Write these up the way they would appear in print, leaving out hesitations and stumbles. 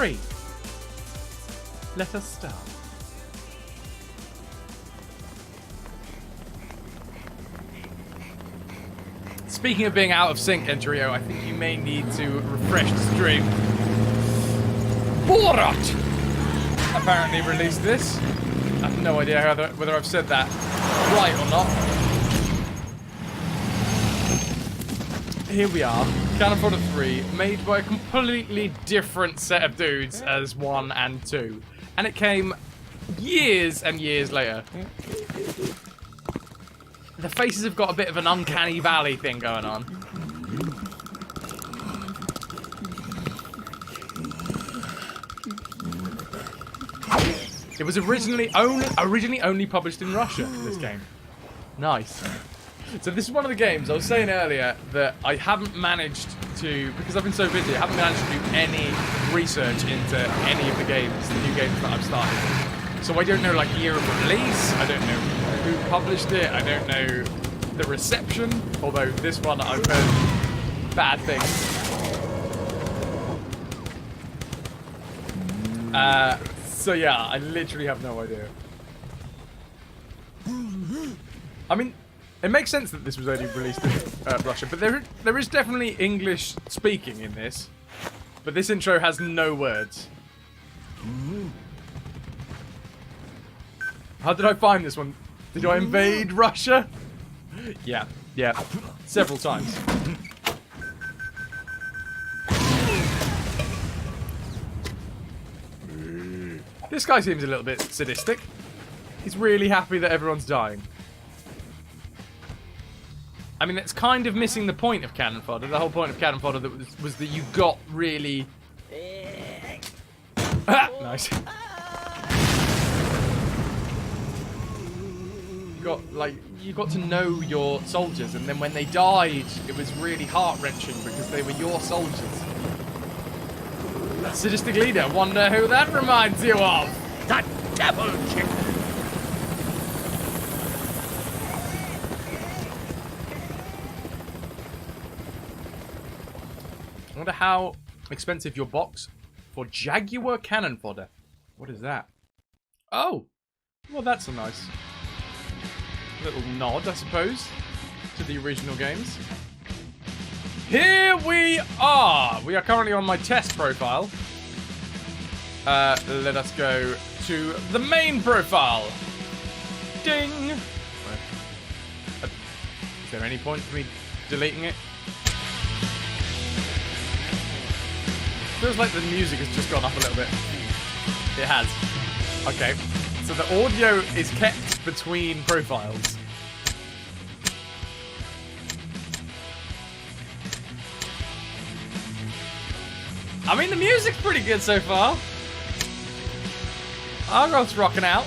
3. Let us start. Speaking of being out of sync, Entrio, I think you may need to refresh the stream. Borat apparently released this. I have no idea whether I've said that right or not. Here we are, Cannon Fodder 3, made by a completely different set of dudes as 1 and 2. And it came years and years later. The faces have got a bit of an uncanny valley thing going on. It was originally only published in Russia, this game. Nice. So this is one of the games, I was saying earlier that I haven't managed to, because I've been so busy, I haven't managed to do any research into any of the games, the new games that I've started. So I don't know, like, year of release, I don't know who published it, I don't know the reception, although this one I've heard bad things. So yeah, I literally have no idea. I mean, it makes sense that this was only released in Russia, but there is definitely English speaking in this. But this intro has no words. How did I find this one? Did I invade Russia? Yeah, several times. This guy seems a little bit sadistic. He's really happy that everyone's dying. I mean, it's kind of missing the point of Cannon Fodder. The whole point of Cannon Fodder was that you got really... Nice. You got to know your soldiers, and then when they died, it was really heart-wrenching because they were your soldiers. Sadistic leader, wonder who that reminds you of? The devil chick. I wonder how expensive your box for Jaguar Cannon Fodder. What is that? Oh, well, that's a nice little nod, I suppose, to the original games. Here we are! We are currently on my test profile. Let us go to the main profile. Ding! Is there any point for me deleting it? Feels like the music has just gone up a little bit. It has. Okay. So the audio is kept between profiles. I mean, the music's pretty good so far. Argot's rocking out.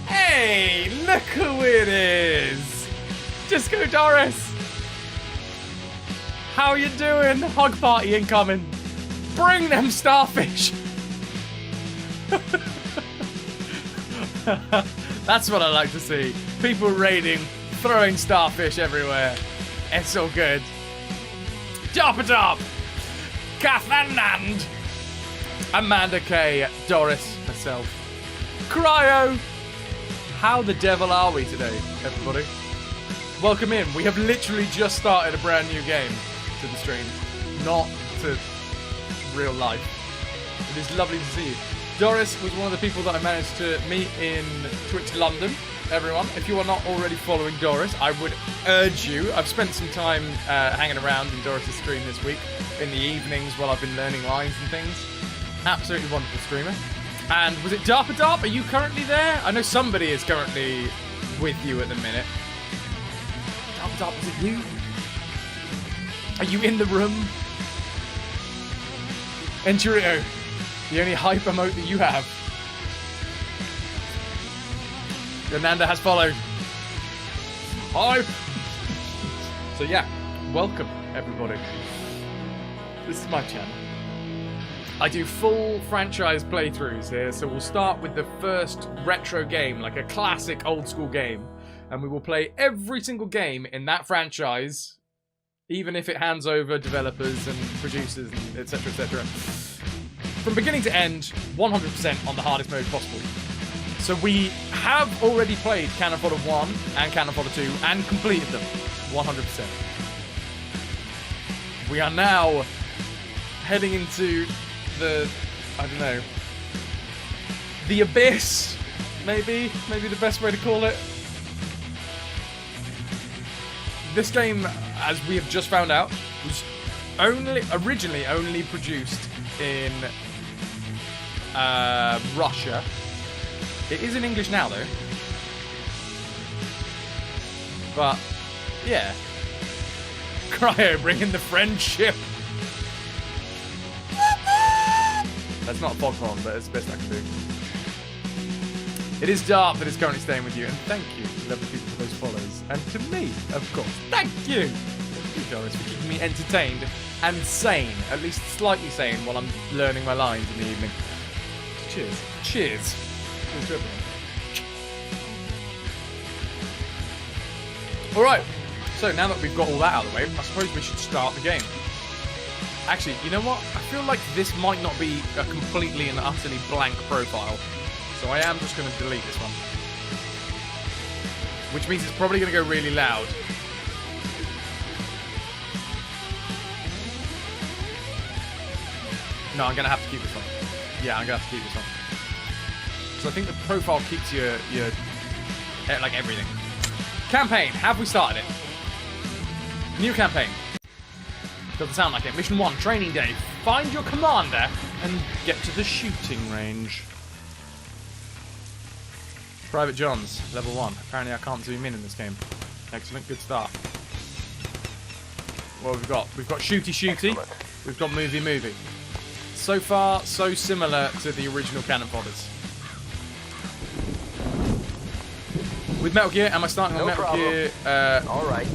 Hey, look who it is. Disco Doris. How you doing? Hog party incoming. Bring them starfish. That's what I like to see. People raiding, throwing starfish everywhere. It's all good. Dop-a-dop. Kathanand. Amanda K. Doris herself. Cryo. How the devil are we today, everybody? Welcome in. We have literally just started a brand new game to the stream. Not to real life. It is lovely to see you. Doris was one of the people that I managed to meet in Twitch London. Everyone, if you are not already following Doris, I would urge you. I've spent some time hanging around in Doris's stream this week in the evenings while I've been learning lines and things. Absolutely wonderful streamer. And was it Darp? Are you currently there? I know somebody is currently with you at the minute. Darp, is it you? Are you in the room? Enchirito, the only hype emote that you have. Fernanda has followed. Hype! So yeah, welcome everybody. This is my channel. I do full franchise playthroughs here, so we'll start with the first retro game, like a classic old school game. And we will play every single game in that franchise, even if it hands over developers and producers and etc, etc. from beginning to end, 100% on the hardest mode possible. So we have already played Cannon Fodder 1 and Cannon Fodder 2 and completed them 100%. We are now heading into the, I don't know, the abyss, maybe the best way to call it. This game, as we have just found out, was originally only produced in Russia. It is in English now, though. But, yeah. Cryo, bring in the friendship. That's not a foghorn, but it's the best I can do. It is Dart that is currently staying with you, and thank you, lovely people, for those follows. And to me, of course. Thank you! Thank you, Doris, for keeping me entertained and sane. At least slightly sane while I'm learning my lines in the evening. Cheers. Cheers. Cheers to everyone. Alright, so now that we've got all that out of the way, I suppose we should start the game. Actually, you know what? I feel like this might not be a completely and utterly blank profile. So I am just going to delete this one. Which means it's probably going to go really loud. No, I'm going to have to keep this one. Yeah, I'm going to have to keep this one. So I think the profile keeps your like everything. Campaign. Have we started it? New campaign. Doesn't sound like it. Mission 1, training day. Find your commander and get to the shooting range. Private Johns, level 1. Apparently I can't zoom in this game. Excellent, good start. What have we got? We've got shooty shooty. Excellent. We've got movie movie. So far, so similar to the original Cannon Fodders. With Metal Gear, am I starting on Metal Gear? Alright.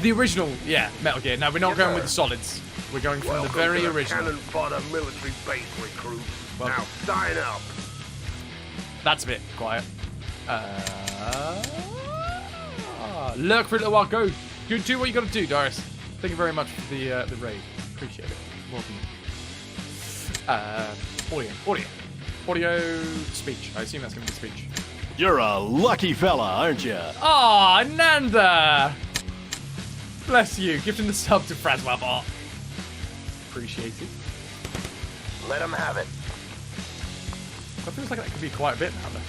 The original, yeah, Metal Gear. No, we're not going with the solids. We're going from the very original. Cannon Fodder military base recruit. Welcome. Now sign up. That's a bit quiet. Lurk for a little while. Go. Do what you got to do, Doris. Thank you very much for the raid. Appreciate it. Welcome. Audio, speech. I assume that's going to be speech. You're a lucky fella, aren't you? Aw, Nanda! Bless you. Gifting the sub to FrasWhar's. Appreciate it. Let him have it. That feels like that could be quite a bit now, though.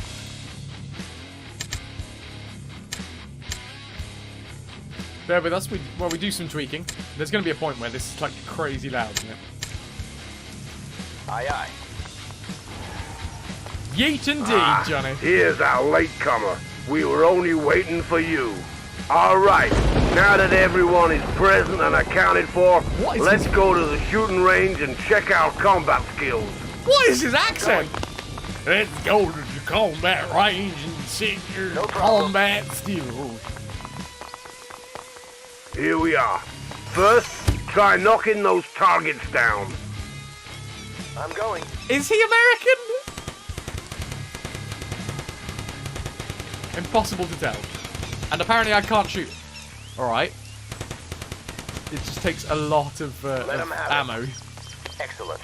Bear with us. While we do some tweaking. There's going to be a point where this is like crazy loud, isn't it? Aye, aye. Yeet indeed, Johnny. Here's our latecomer. We were only waiting for you. All right. Now that everyone is present and accounted for, let's go to the shooting range and check our combat skills. What is his accent? Let's go to the combat range and check your combat skills. Here we are. First, try knocking those targets down. I'm going. Is he American? Impossible to tell. And apparently I can't shoot. Alright. It just takes a lot of ammo. Excellent.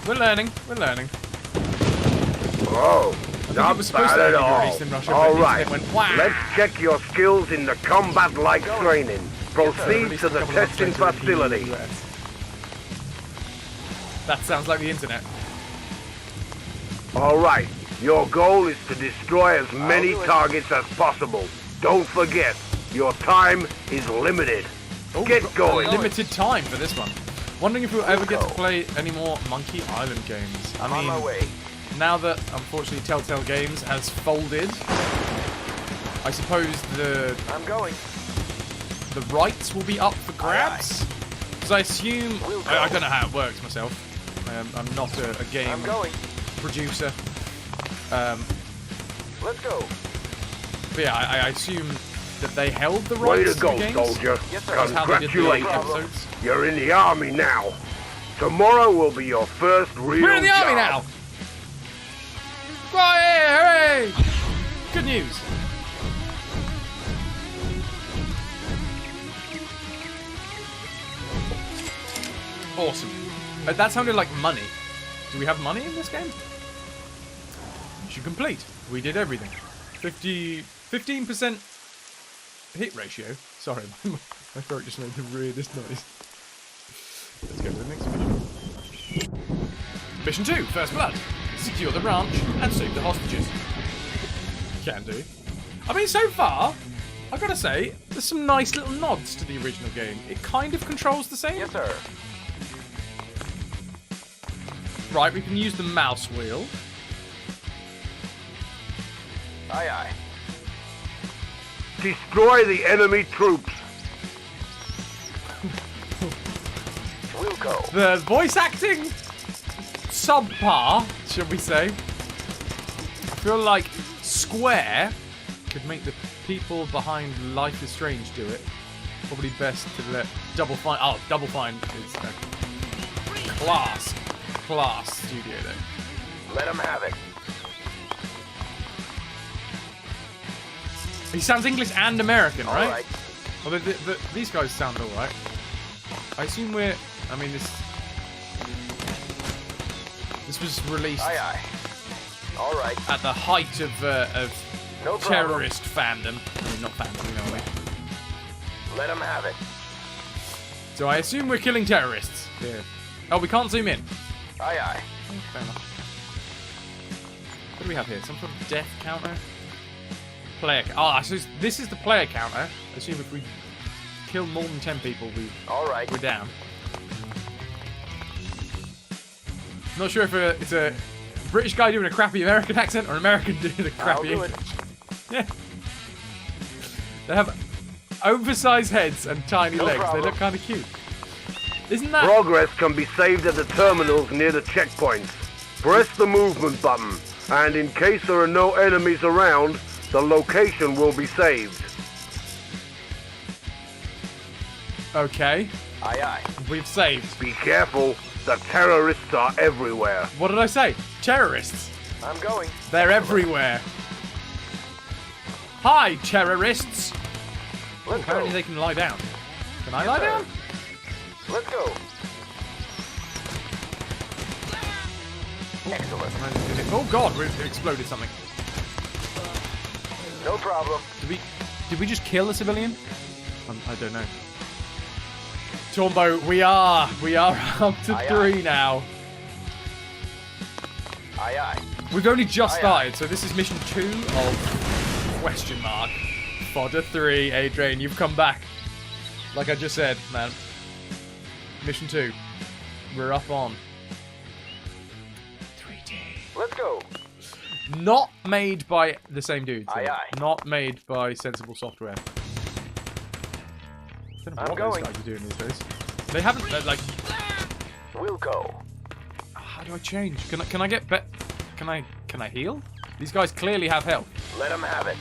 We're learning. We're learning. Oh, not bad at all. Russia, all right, went, wow. Let's check your skills in the combat-like training. Proceed to the testing facility. That sounds like the internet. All right, your goal is to destroy as many targets as possible. Don't forget, your time is limited. Get going. Limited time for this one. Wondering if we'll ever get to play any more Monkey Island games. I mean, on my way. Now that, unfortunately, Telltale Games has folded, I suppose I'm going. The rights will be up for grabs. Because I assume... I don't know how it works myself. I'm not a game producer. Let's go. But yeah, I assume that they held the rights Way to to go, the games. soldier. Yes, Congratulations. You're in the army now. Tomorrow will be your first real We're in the army now! Hooray! Good news. Awesome. That sounded like money. Do we have money in this game? Mission complete. We did everything. 15% hit ratio. Sorry, my throat just made the weirdest noise. Let's go to the next mission. Mission 2, First Blood. Secure the ranch and save the hostages. Can do. I mean, so far, I've got to say, there's some nice little nods to the original game. It kind of controls the same. Yes, sir. Right, we can use the mouse wheel. Aye, aye. Destroy the enemy troops. We'll go. The voice acting subpar, should we say? I feel like Square could make the people behind Life is Strange do it. Probably best to let Double Fine. Oh, Double Fine is a class studio though. Let him have it. He sounds English and American, right? All right. Although these guys sound alright. I assume we're. I mean, this was released. Aye, aye. All right. At the height of No terrorist fandom. I mean, not fandom, you know what I mean. Let him have it. So I assume we're killing terrorists. Yeah. Oh, we can't zoom in. Aye, aye. Oh, fair enough. What do we have here? Some sort of death counter? Player. So this is the player counter. I assume if we kill more than 10 people, we're down. Not sure if it's a British guy doing a crappy American accent or an American doing a crappy English. Yeah. They have oversized heads and tiny legs. Problem. They look kind of cute. Isn't that... Progress can be saved at the terminals near the checkpoints. Press the movement button, and in case there are no enemies around, the location will be saved. Okay. Aye, aye. We've saved. Be careful, the terrorists are everywhere. What did I say? Terrorists. I'm going. They're everywhere. Hi, terrorists. Let's Apparently go. they can lie down. Can I Yes, lie sir. down? Let's go. Excellent. Oh god, we exploded something. No problem. Did we just kill a civilian? I don't know. Tombo, we are up to Aye, 3 aye. now. Aye, aye. We've only just Aye, started, so this is mission 2 of question mark. Fodder 3, Adrian, you've come back. Like I just said, man. Mission 2. We're up on 3D. Let's go. Not made by the same dudes. Aye, though. aye. Not made by Sensible Software. I don't know I'm what going. those guys are doing these days. They haven't, like... We'll go. How do I change? Can I get bet? Can I heal? These guys clearly have health. Let him have it.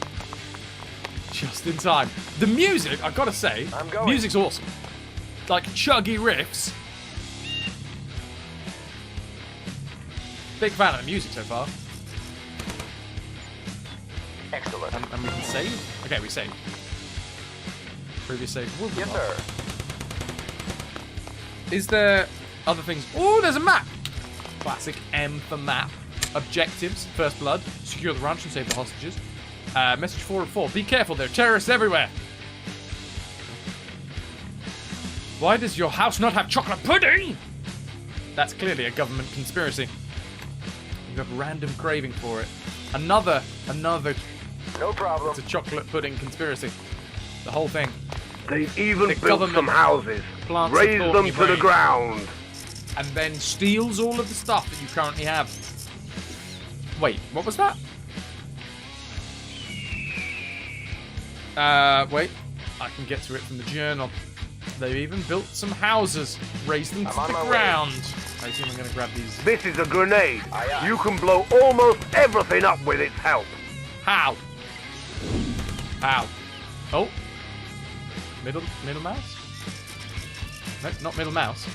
Just in time. The music, I've got to say, I'm going. music's awesome. Like chuggy riffs. Big fan of the music so far. Excellent. And we can save. Okay, we saved. Previous save. Will be Yes, marked. sir. Is there other things? Oh, there's a map. Classic M for map. Objectives: First Blood, secure the ranch and save the hostages. Message 4 of 4. Be careful, there are terrorists everywhere. Why does your house not have chocolate pudding? That's clearly a government conspiracy. You have a random craving for it. Another. No problem. It's a chocolate pudding conspiracy. The whole thing. They've even The built government some houses. plants a Raise thought in them your to the brain. ground. And then steals all of the stuff that you currently have. Wait, what was that? Wait. I can get to it from the journal. They've even built some houses. Raised them I'm to on the my way. ground. I assume I'm going to grab these. This is a grenade. Aye, aye. You can blow almost everything up with its help. How? How? Oh. Middle mouse? No, not middle mouse.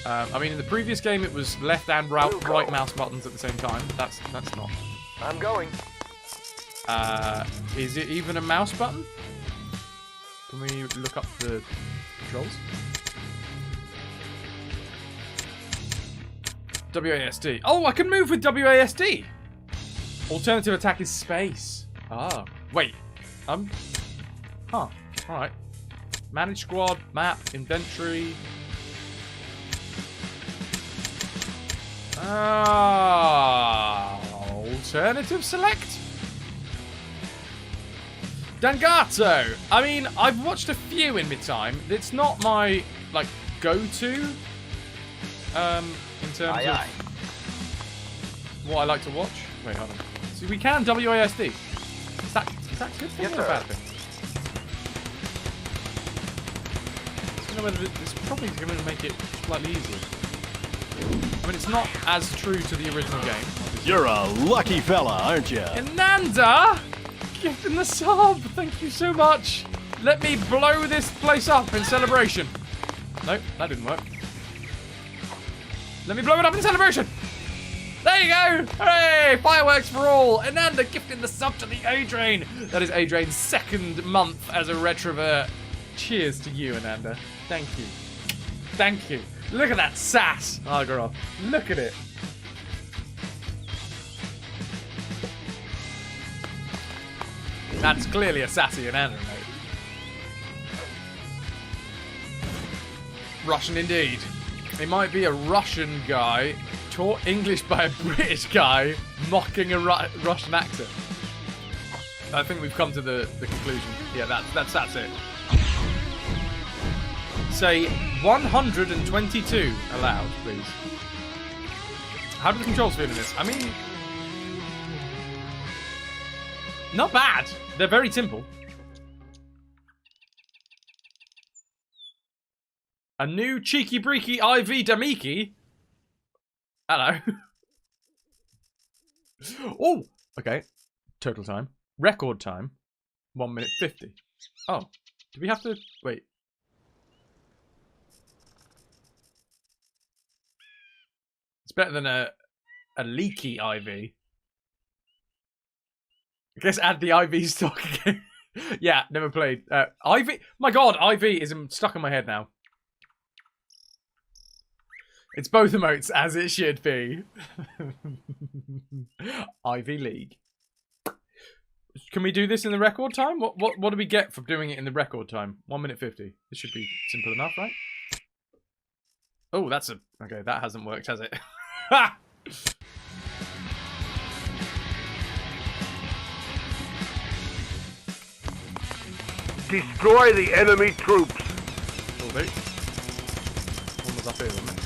I mean, in the previous game, it was left and right mouse buttons at the same time. That's not. I'm going. Is it even a mouse button? Can we look up the controls? WASD. Oh, I can move with WASD. Alternative attack is space. Ah, wait. Huh. Alright. Manage squad, map, inventory. Alternative select? Dangato. I mean, I've watched a few in my time. It's not my, like, go-to. In terms of what I like to watch. Wait, hold on. See, we can WASD. Is that a good thing or a bad thing? I don't know whether it's probably going to make it slightly easier. I mean, it's not as true to the original game. Obviously. You're a lucky fella, aren't you? Ananda! Gifting the sub! Thank you so much! Let me blow this place up in celebration. Nope, that didn't work. Let me blow it up in celebration! There you go! Hooray! Fireworks for all! Ananda gifting the sub to the A-Drain! That is A-Drain's second month as a retrovert. Cheers to you, Ananda. Thank you. Thank you. Look at that sass! Oh, girl. Look at it. That's clearly a sassy Ananda, mate. Russian indeed. It might be a Russian guy taught English by a British guy mocking a Russian accent. I think we've come to the conclusion. Yeah, that's it. Say 122 allowed, please. How do the controls feel in this? I mean, not bad. They're very simple. A new cheeky breaky IV Damiki. Hello. Oh, okay. Total time. Record time. 1 minute 50. Oh, do we have to wait? It's better than a leaky IV. I guess add the IV stock again. Yeah, never played. IV. My God, IV is stuck in my head now. It's both emotes, as it should be. Ivy League. Can we do this in the record time? What do we get for doing it in the record time? 1 minute 50. This should be simple enough, right? Oh, that's a... Okay, that hasn't worked, has it? Ha! Destroy the enemy troops. Will do. One was up here, wasn't it?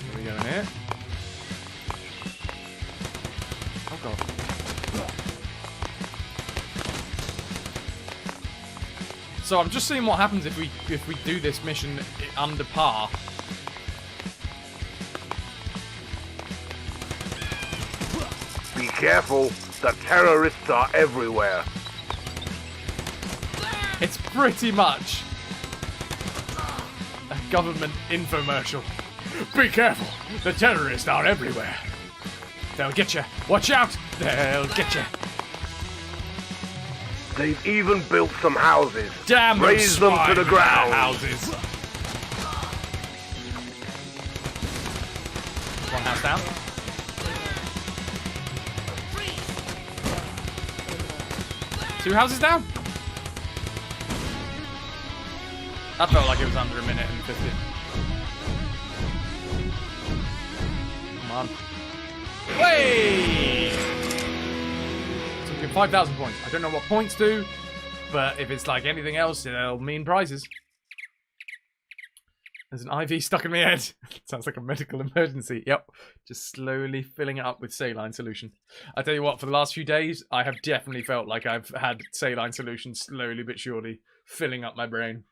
Here we go in here. Oh God. So I'm just seeing what happens if we do this mission under par. Be careful, the terrorists are everywhere. It's pretty much a government infomercial. Be careful, the terrorists are everywhere. They'll get you. Watch out, they'll get you. They've even built some houses. Damn, raise them to the ground. Houses. One house down. Two houses down. That felt like it was under a minute and 50. Come on. Way! So we get 5,000 points. I don't know what points do, but if it's like anything else, it'll mean prizes. There's an IV stuck in my head. Sounds like a medical emergency. Yep. Just slowly filling it up with saline solution. I tell you what, for the last few days, I have definitely felt like I've had saline solution slowly but surely filling up my brain.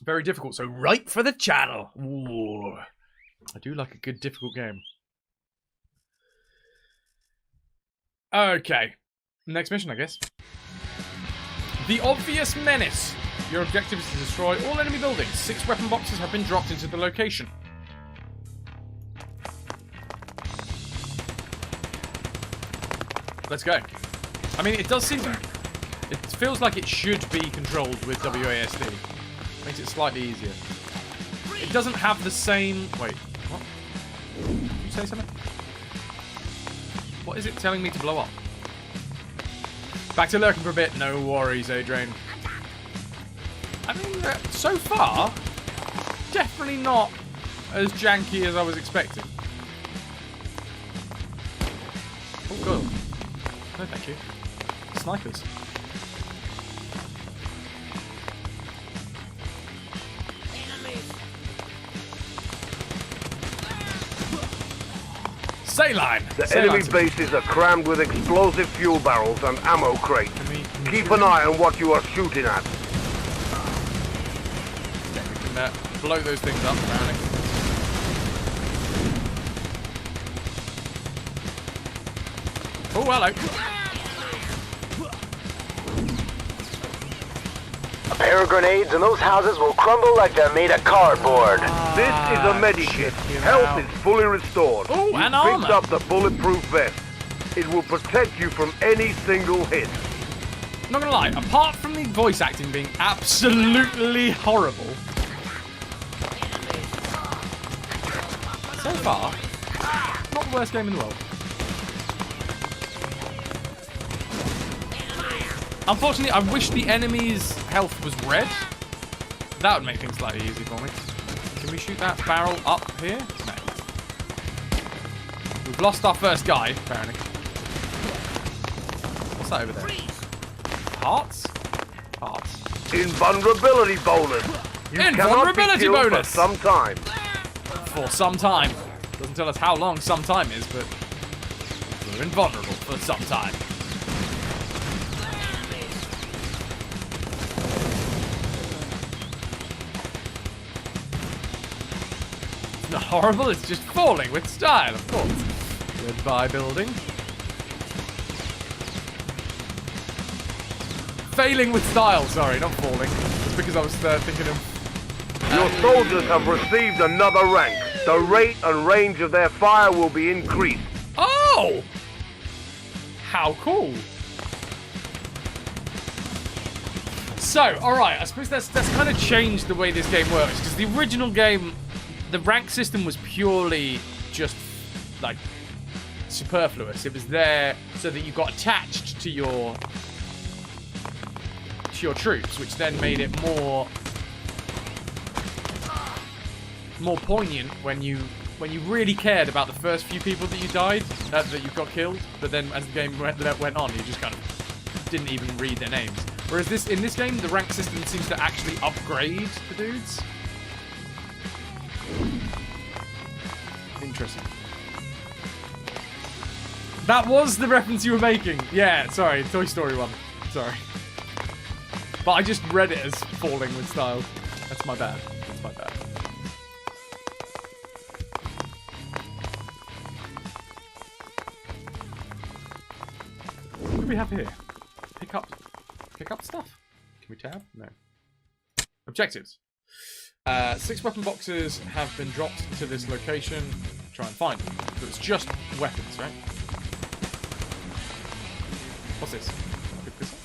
Very difficult, so right for the channel. Ooh. I do like a good difficult game. Okay. Next mission, I guess. The Obvious Menace. Your objective is to destroy all enemy buildings. 6 weapon boxes have been dropped into the location. Let's go. I mean, it does seem to... It feels like it should be controlled with WASD. Makes it slightly easier. It doesn't have the same... Wait, what? Did you say something? What is it telling me to blow up? Back to lurking for a bit. No worries, Adrian. I mean, so far, definitely not as janky as I was expecting. Oh, good. No, thank you. Snipers. Saline! The enemy bases are crammed with explosive fuel barrels and ammo crates. Keep an eye on what you are shooting at. Okay, we can blow those things up, apparently. Oh, hello. A pair of grenades and those houses will crumble like they're made of cardboard. This is a medikit. Health is fully restored. Oh, you and picked armor. up the bulletproof vest. It will protect you from any single hit. Not gonna lie, apart from the voice acting being absolutely horrible, so far, not the worst game in the world. Unfortunately, I wish the enemy's health was red. That would make things slightly easy for me. Can we shoot that barrel up here? No. We've lost our first guy, apparently. What's that over there? Hearts? Hearts. Invulnerability bonus. You Invulnerability cannot be killed bonus! for some time. For some time. Doesn't tell us how long some time is, but we're invulnerable for some time. It's not horrible, it's just falling with style, of course. Goodbye, building. Failing with style, sorry, not falling. It's because I was thinking of... Your soldiers have received another rank. The rate and range of their fire will be increased. Oh! How cool. So, alright, I suppose that's kind of changed the way this game works, because the original game, the rank system was purely just, like, superfluous. It was there so that you got attached to your troops, which then made it more poignant when you really cared about the first few people that you died, that you got killed. But then as the game went on, you just kind of didn't even read their names. Whereas in this game, the rank system seems to actually upgrade the dudes. Interesting. That was the reference you were making. Yeah, sorry, Toy Story 1. Sorry. But I just read it as falling with style. That's my bad. That's my bad. What do we have here? Pick up stuff. Can we tab? No. Objectives. 6 weapon boxes have been dropped to this location. Try and find them. So it's just weapons, right? What's this? Can I pick this up?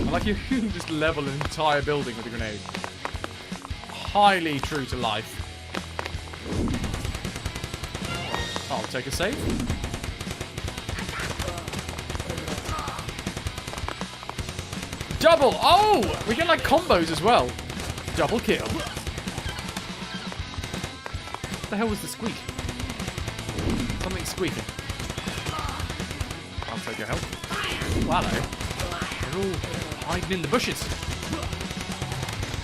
I like you can just level an entire building with a grenade. Highly true to life. I'll take a save. Double! Oh! We get like combos as well. Double kill. What the hell was the squeak? Something squeaking. I'll take your help. Oh, hello. They're all hiding in the bushes.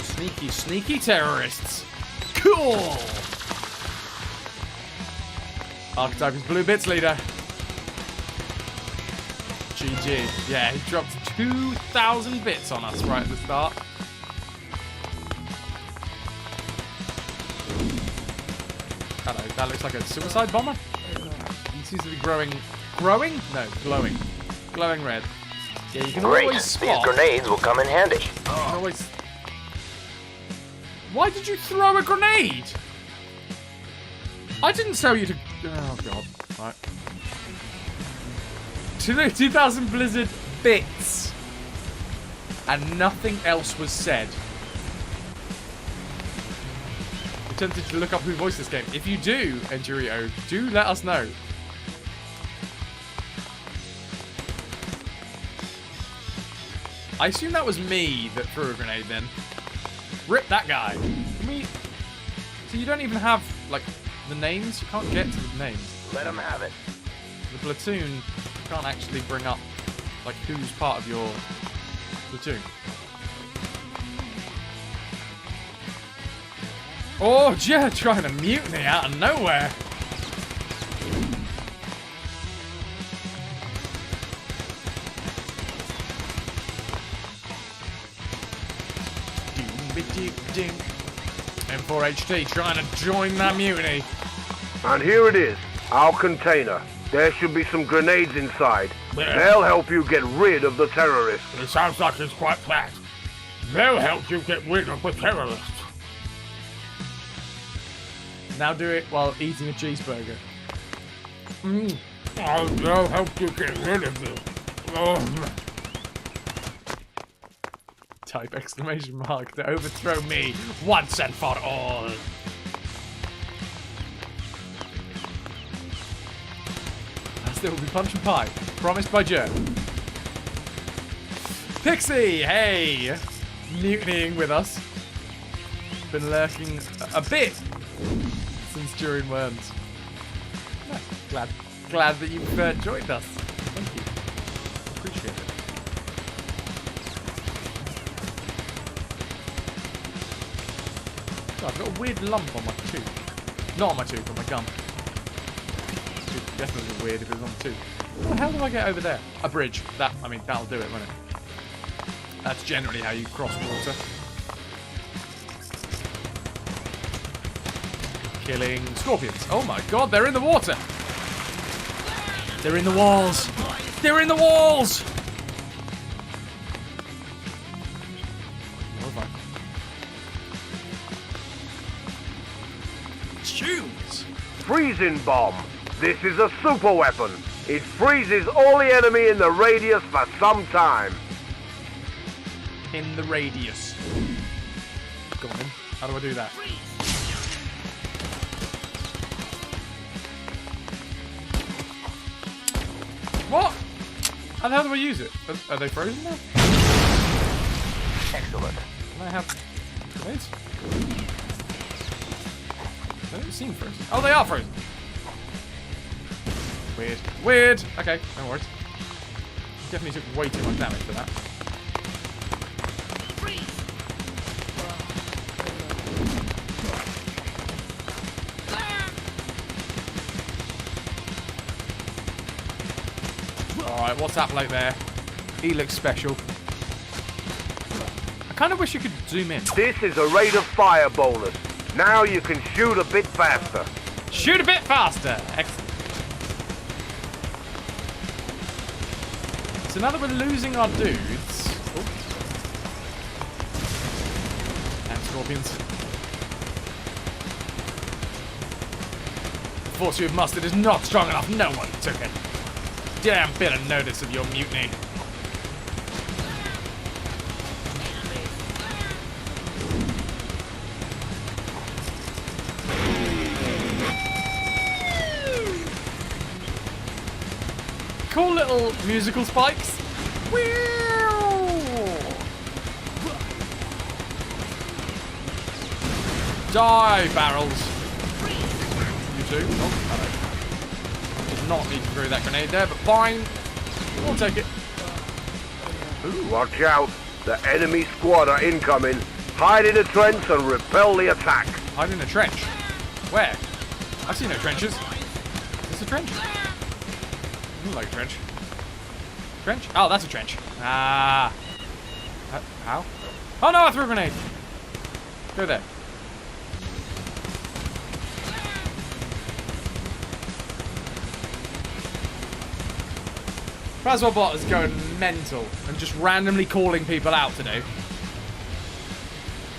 Sneaky, sneaky terrorists. Cool! Archetype is blue bits leader. GG. Yeah, he dropped 2,000 bits on us right at the start. Hello, that looks like a suicide bomber. He seems to be growing. Growing? No, glowing. Glowing red. Yeah, you can always spot. These grenades will come in handy. You can always... Why did you throw a grenade? I didn't tell you to... Oh, God. Right. 2000 Blizzard bits. And nothing else was said. I'm tempted to look up who voiced this game. If you do, Endurio, do let us know. I assume that was me that threw a grenade then. Rip that guy. Can we... So you don't even have, like, the names? You can't get to the names. Let him have it. The platoon, you can't actually bring up, like, who's part of your platoon. Oh, yeah, trying to mutiny out of nowhere. M4HT trying to join that mutiny. And here it is, our container. There should be some grenades inside. Yeah. They'll help you get rid of the terrorists. It sounds like it's quite flat. They'll help you get rid of the terrorists. Now do it while eating a cheeseburger. They'll help you get rid of them. Type exclamation mark to overthrow me once and for all. I still will be punch and pie. Promised by Joe. Pixie, hey! Mutinying with us. Been lurking a bit since during Worms. Yeah, glad that you've joined us. Thank you. Appreciate it. Oh, I've got a weird lump on my tooth. Not on my tooth, on my gum. It would definitely be weird if it was on the tooth. How the hell do I get over there? A bridge. I mean, that'll do it, won't it? That's generally how you cross water. Killing scorpions. Oh my god, they're in the water! They're in the walls! They're in the walls! What have I... Shoes! Freezing bomb. This is a super weapon. It freezes all the enemy in the radius for some time. In the radius. Go on then. How do I do that? What? How the hell do I use it? Are they frozen now? Excellent. Can I have grenades? They don't seem frozen. Oh, they are frozen. Weird. Weird! Okay, no worries. Definitely took way too much damage for that. Alright, what's that bloke there? He looks special. I kind of wish you could zoom in. This is a rate of fire bonus. Now you can shoot a bit faster. Shoot a bit faster! Excellent. So now that we're losing our dudes... Oh. And scorpions. The force you have mustered is not strong enough. No one took a damn bit of notice of your mutiny. Cool little musical spikes. Die, barrels. You too. Oh, hello. Did not need to throw that grenade there, but fine. We'll take it. Ooh, watch out. The enemy squad are incoming. Hide in a trench and repel the attack. Hide in a trench. Where? I see no trenches. Is this a trench? Doesn't look like a trench. Trench? Oh, that's a trench. Ah. How? Oh no, I threw a grenade. Go there. FrasWhar's bot is going mental and just randomly calling people out today.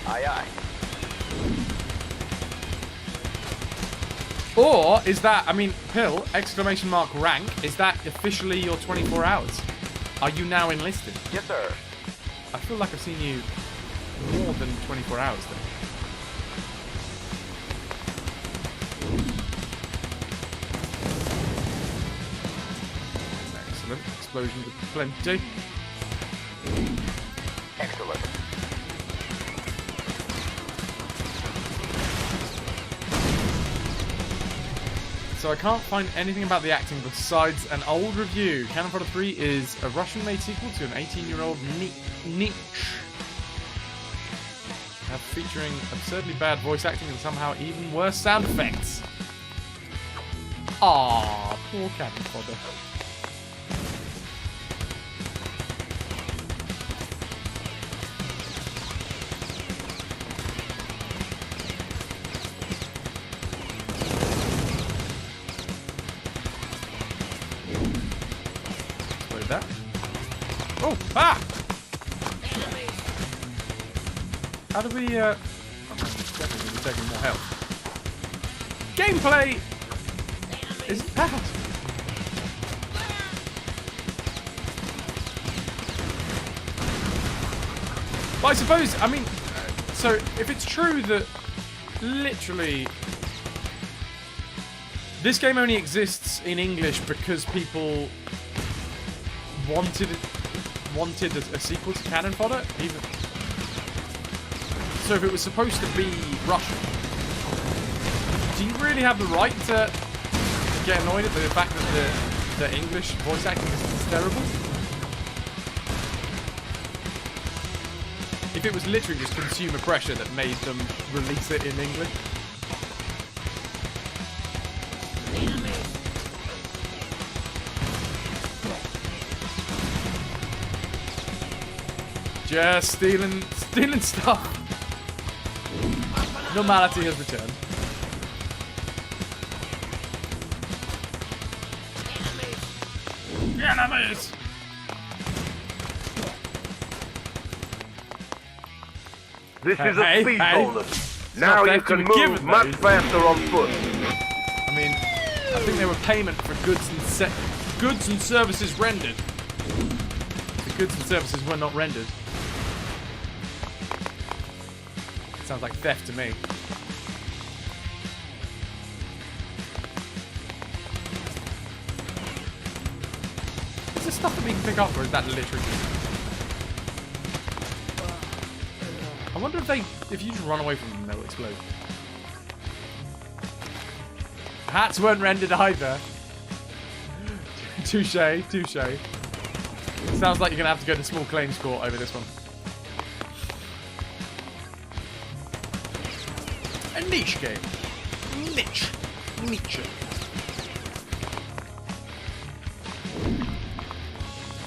Aye, aye. Or is that, I mean, Pill, exclamation mark rank, is that officially your 24 hours? Are you now enlisted? Yes, sir. I feel like I've seen you more than 24 hours though. Excellent. Explosions plenty. Excellent. So I can't find anything about the acting besides an old review. Cannon Fodder 3 is a Russian-made sequel to an 18-year-old niche. Featuring absurdly bad voice acting and somehow even worse sound effects. Ah, poor Cannon Fodder. Explode that. Oh, ah! How do we, I'm definitely going to be taking more health. Gameplay is bad. Well, I suppose, I mean, so if it's true that literally this game only exists in English because people wanted a sequel to Cannon Fodder, even. So if it was supposed to be Russian, do you really have the right to get annoyed at the fact that the English voice acting is terrible? If it was literally just consumer pressure that made them release it in English. Just stealing stuff. Normality has returned. Enemies! This is Hey, a speed hey. bonus. Now not you fair to can be move given much those. faster on foot. I mean, I think they were payment for goods and services rendered. The goods and services were not rendered. Sounds like theft to me. Is this stuff that we can pick up, or is that literally just... I wonder if you just run away from them, they'll explode. Hats weren't rendered either. Touche, touche. Sounds like you're gonna have to go to small claims court over this one. A niche game. Niche.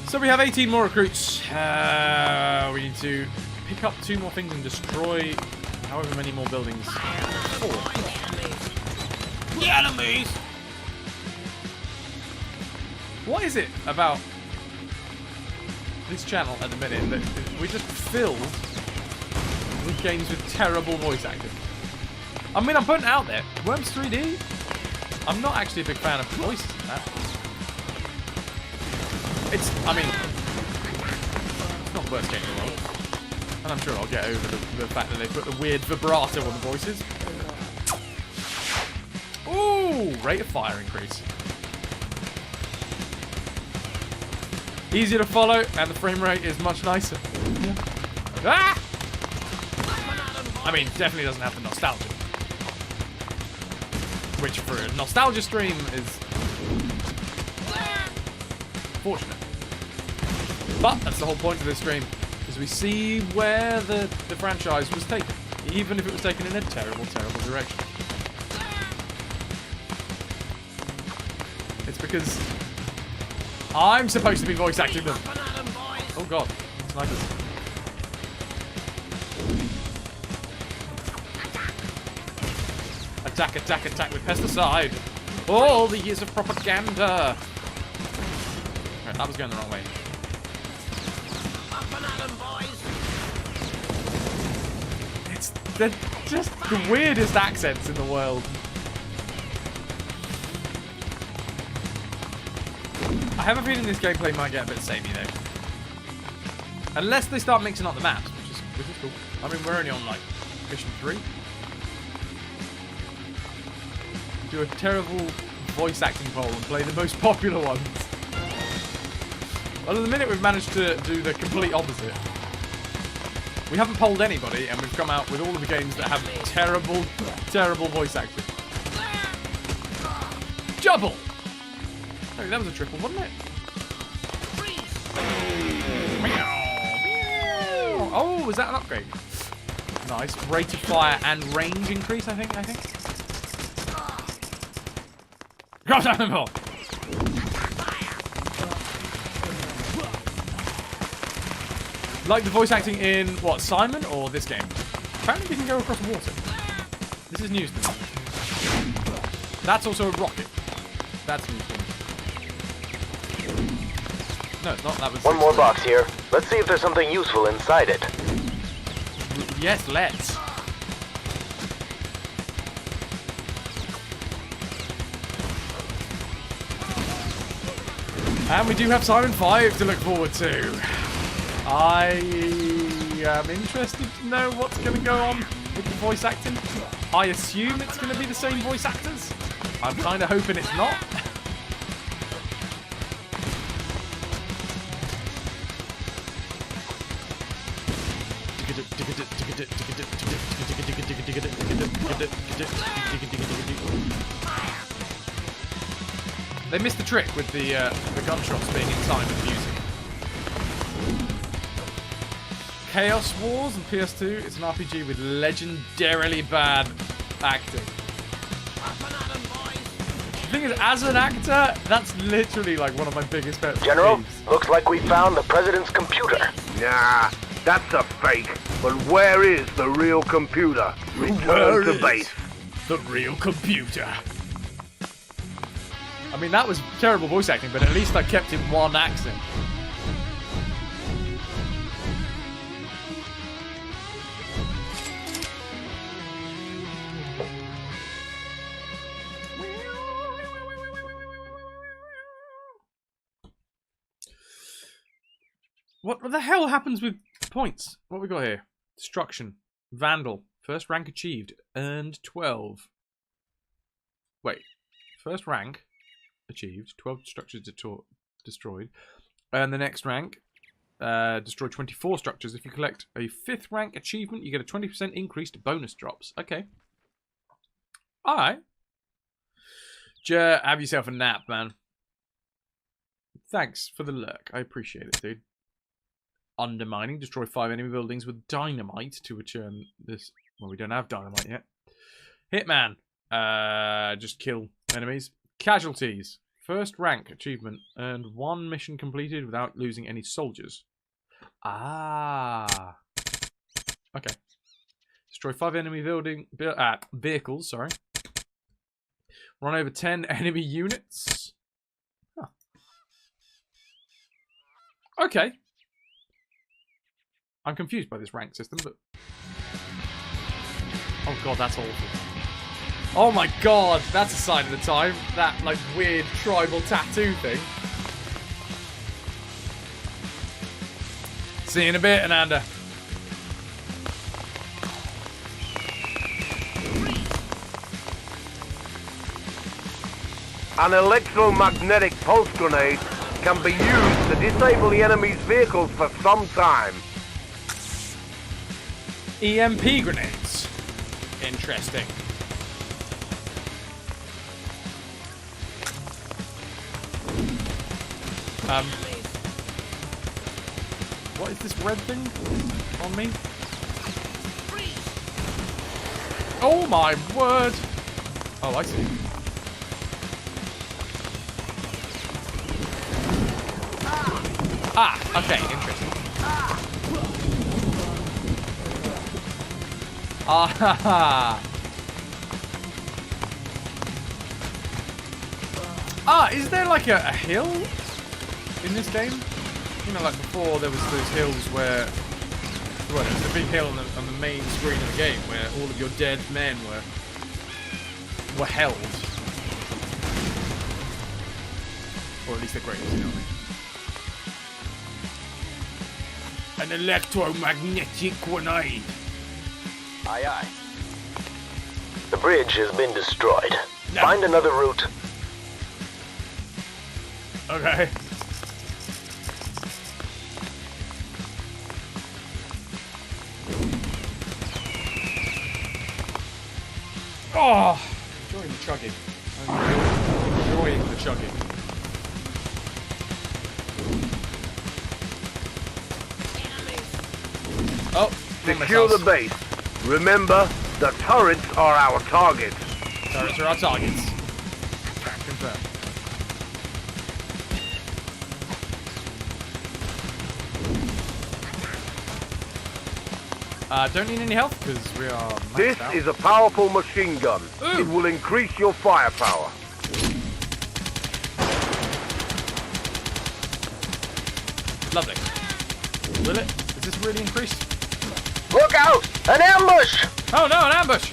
So we have 18 more recruits. We need to pick up 2 more things and destroy however many more buildings. 4. The enemies! What is it about this channel at the minute that we're just filled with games with terrible voice acting? I mean, I'm putting it out there. Worms 3D? I'm not actually a big fan of voices in that. I mean, it's not the worst game in the world. And I'm sure I'll get over the fact that they put the weird vibrato on the voices. Ooh, rate of fire increase. Easier to follow, and the frame rate is much nicer. Ah! I mean, definitely doesn't have the nostalgia. Which, for a nostalgia stream, is fortunate. But that's the whole point of this stream, is we see where the franchise was taken, even if it was taken in a terrible, terrible direction. It's because I'm supposed to be voice acting them. Oh god, snipers. Attack, attack, attack with pesticide. All the years of propaganda. Right, that was going the wrong way. They're just the weirdest accents in the world. have a feeling this gameplay might get a bit samey though. Unless they start mixing up the maps, which is cool. I mean, we're only on like mission 3. Do a terrible voice acting poll and play the most popular ones. Well, at the minute we've managed to do the complete opposite. We haven't polled anybody, and we've come out with all of the games that have terrible, terrible voice acting. Double! Oh, that was a triple, wasn't it? Oh, was that an upgrade? Nice. Rate of fire and range increase, I think. Go down more! Like the voice acting in, what, Simon or this game? Apparently we can go across water. This is news to me. That's also a rocket. That's news to me. No, it's not. That was... One more box here. Let's see if there's something useful inside it. Yes, let's. And we do have Siren 5 to look forward to. I am interested to know what's going to go on with the voice acting. I assume it's going to be the same voice actors. I'm kind of hoping it's not. They missed the trick with the gunshots being in time with music. FrasWhar's on PS2. It's an RPG with legendarily bad acting. The thing is, as an actor, that's literally like one of my biggest pet peeves. General, looks like we found the president's computer. Nah, that's a fake. But where is the real computer? Return to base. The real computer. I mean, that was terrible voice acting, but at least I kept in one accent. What the hell happens with points? What we got here? Destruction. Vandal. First rank achieved. Earned 12. Wait. First rank achieved. 12 structures destroyed. And the next rank. Destroy 24 structures. If you collect a 5th rank achievement, you get a 20% increase to bonus drops. Okay. Alright. Have yourself a nap, man. Thanks for the lurk. I appreciate it, dude. Undermining. Destroy 5 enemy buildings with dynamite to return this. Well, we don't have dynamite yet. Hitman. Just kill enemies. Casualties. First rank achievement. Earned 1 mission completed without losing any soldiers. Ah. Okay. Destroy 5 enemy vehicles. Sorry. Run over 10 enemy units. Huh. Okay. I'm confused by this rank system, but... Oh god, that's awful. Oh my god, that's a sign of the time. That, like, weird tribal tattoo thing. See you in a bit, Ananda. An electromagnetic pulse grenade can be used to disable the enemy's vehicles for some time. EMP grenades. Interesting. What is this red thing on me? Oh my word! Oh, I see. Ah, okay, interesting. Ah ha ha! Ah, is there like a hill in this game? You know, like before there was those hills where... Well, there was a big hill on the main screen of the game where all of your dead men were held. Or at least the greatest, you know what I mean? An electromagnetic grenade. Aye, aye. The bridge has been destroyed. No. Find another route. Okay. Oh, enjoying the chugging. I'm enjoying the chugging. Oh, Secure the base. Remember, the turrets are our targets. Turrets are our targets. Track confirmed. Don't need any health because we are maxed This out. is a powerful machine gun. Ooh. It will increase your firepower. Lovely. Will it? Is this really increased? Look out! An ambush! Oh no, an ambush!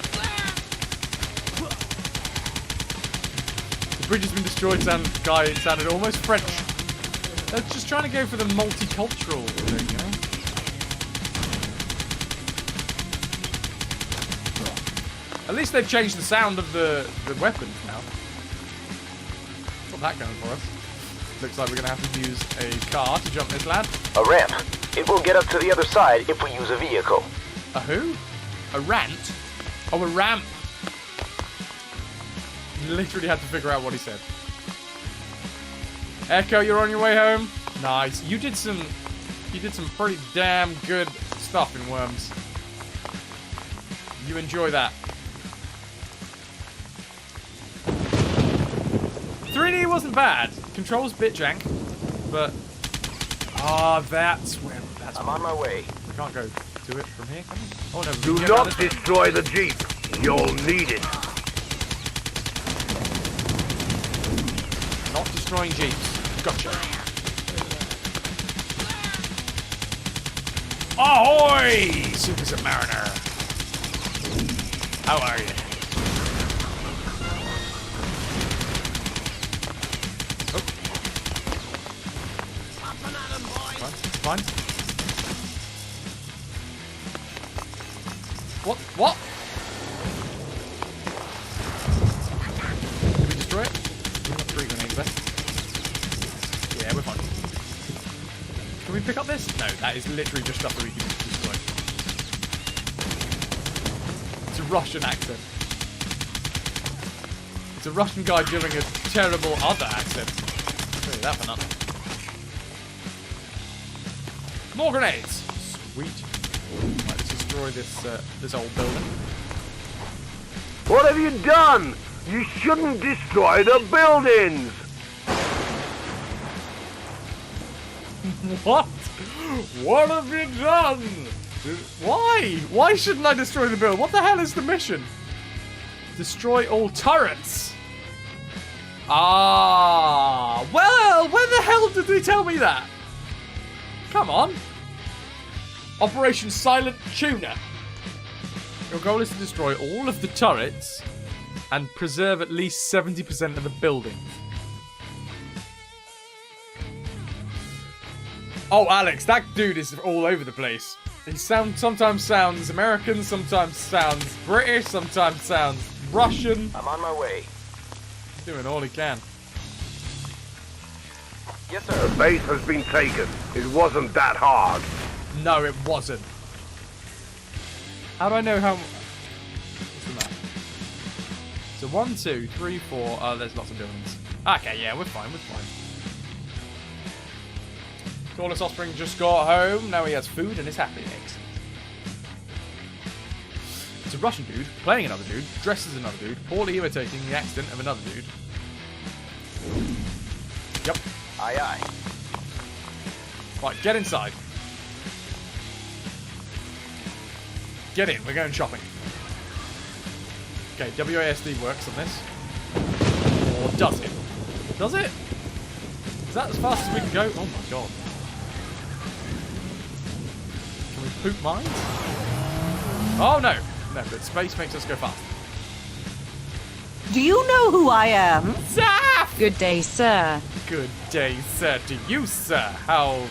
The bridge has been destroyed, guy. It sounded almost French. They're just trying to go for the multicultural thing, you know? At least they've changed the sound of the weapons now. Got that going for us. Looks like we're going to have to use a car to jump this lad. A ramp. It will get us to the other side if we use a vehicle. A who? A rant? Oh, a ramp. Literally had to figure out what he said. Echo, you're on your way home. Nice. You did some pretty damn good stuff in Worms. You enjoy that. 3D wasn't bad. Controls bit jank, but that's where I'm on my way. we can't go to it from here. Can we? Oh no, we Do can get around not this way. destroy the Jeep. You'll need it. Not destroying jeeps. Gotcha. Ahoy, Super Submariner. How are you? Fine. What? What? Did we destroy it? We've got 3 grenades left. Yeah, we're fine. Can we pick up this? No, that is literally just stuff that we can destroy. It's a Russian accent. It's a Russian guy doing a terrible other accent. I'll tell you that for nothing. More grenades! Sweet. Right, let's destroy this old building. What have you done? You shouldn't destroy the buildings. What? What have you done? Why? Why shouldn't I destroy the building? What the hell is the mission? Destroy all turrets. Ah, well, when the hell did they tell me that? Come on. Operation Silent Tuna. Your goal is to destroy all of the turrets and preserve at least 70% of the building. Oh, Alex, that dude is all over the place. He sometimes sounds American, sometimes sounds British, sometimes sounds Russian. I'm on my way. He's doing all he can. Yes, The sir. base has been taken. It wasn't that hard. No, it wasn't. How do I know how... What's the map? So 1, 2, 3, 4... Oh, there's lots of buildings. Okay, yeah, we're fine, we're fine. Tallest offspring just got home. Now he has food and is happy. Excellent. It's a Russian dude playing another dude, dressed as another dude, poorly imitating the accent of another dude. Yep. Aye, aye. Right, get inside. Get in, we're going shopping. Okay, WASD works on this. Or does it? Does it? Is that as fast as we can go? Oh my god. Can we poop mines? Oh no! No, but space makes us go fast. Do you know who I am? Zaf! Good day, sir. Good day, sir, to you, sir. How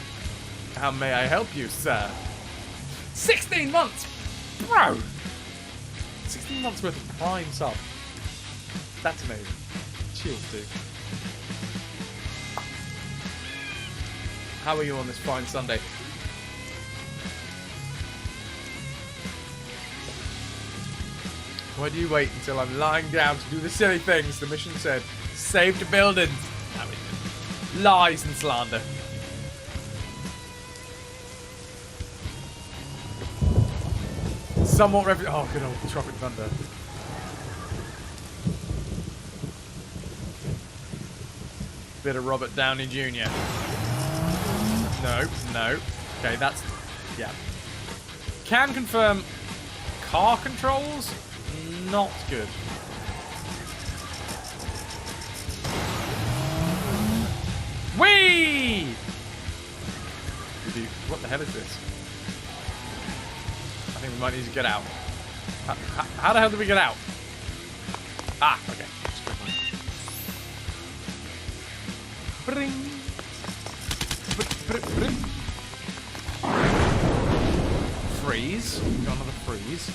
may I help you, sir? 16 months! Bro! 16 months worth of Prime sub. That's amazing. Cheers, dude. How are you on this fine Sunday? Why do you wait until I'm lying down to do the silly things? The mission said, saved buildings. No, it didn't. Lies and slander. Somewhat oh, good old Tropic Thunder. Bit of Robert Downey Jr. No. Okay, that's... yeah. Can confirm car controls, not good. Whee! What the hell is this? I think we might need to get out. How the hell do we get out? Ah, okay. Bring. Bring. Freeze. Got another freeze.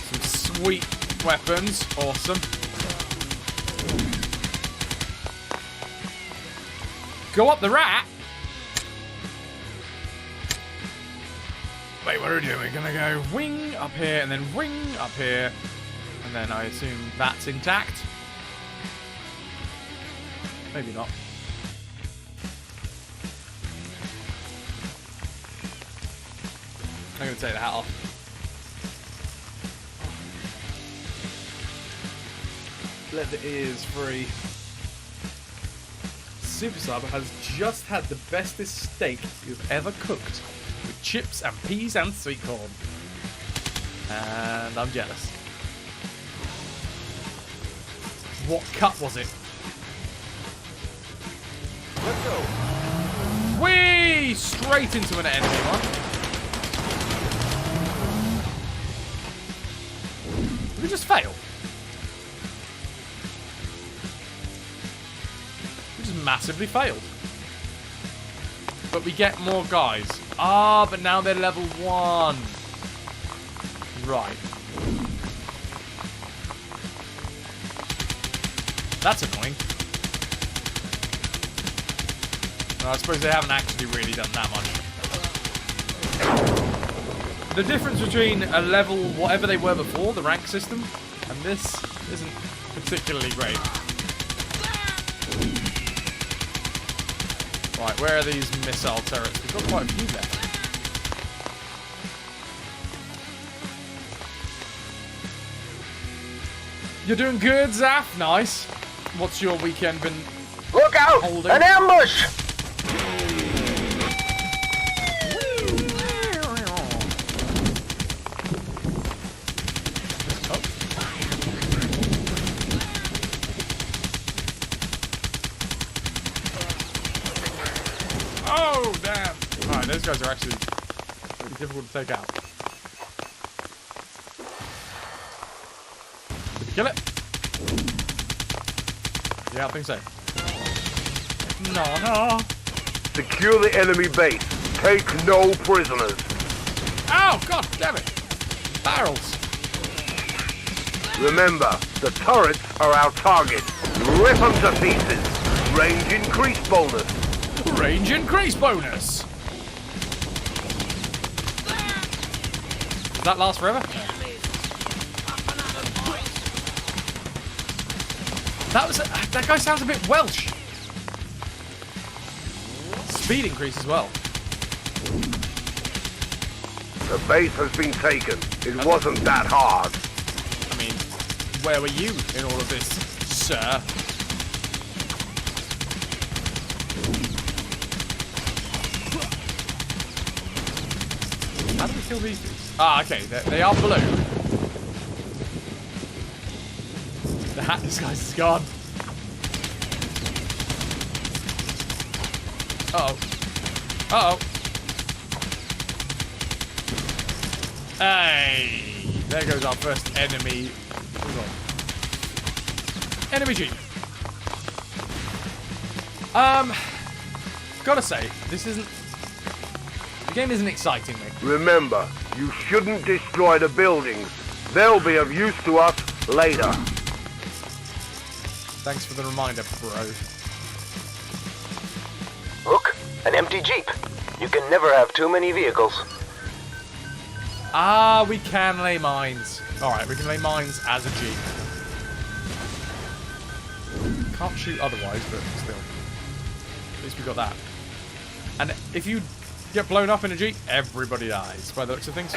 Some sweet weapons. Awesome. Go up the rat. Wait, what are we doing? We're gonna go wing up here and then wing up here. And then I assume that's intact. Maybe not. I'm gonna take the hat off. Let the ears free. Super Sub has just had the bestest steak you've ever cooked, with chips and peas and sweet corn. And I'm jealous. What cut was it? Let's go. Whee! Straight into an enemy one. Did we just fail? We just massively failed. But we get more guys. Ah, but now they're level 1. Right. That's annoying. Well, I suppose they haven't actually really done that much. The difference between a level, whatever they were before, the rank system, and this isn't particularly great. Right, where are these missile turrets? We've got quite a few left. You're doing good, Zaf. Nice. What's your weekend been Look out! holding? An ambush! Oh, damn. Alright, those guys are actually pretty difficult to take out. Did we kill it? Yeah, I think so. No. Secure the enemy base. Take no prisoners. Oh, god damn it. Barrels. Remember, the turrets are our target. Rip them to pieces. Range increase bonus. Range increase bonus. Does that last forever? That guy sounds a bit Welsh. Speed increase as well. The base has been taken. It wasn't that hard. I mean, where were you in all of this, sir? How do we kill these dudes? Ah, okay, they are blue. The hat disguise is gone. Uh-oh. Uh-oh. Hey, there goes our first enemy. Hold on. Enemy Jeep. Gotta say, the game isn't exciting me. Remember, you shouldn't destroy the buildings. They'll be of use to us later. Thanks for the reminder, bro. Look, an empty Jeep. You can never have too many vehicles. Ah, we can lay mines. Alright, we can lay mines as a Jeep. Can't shoot otherwise, but still. At least we got that. And if you get blown up in a Jeep, everybody dies, by the looks of things.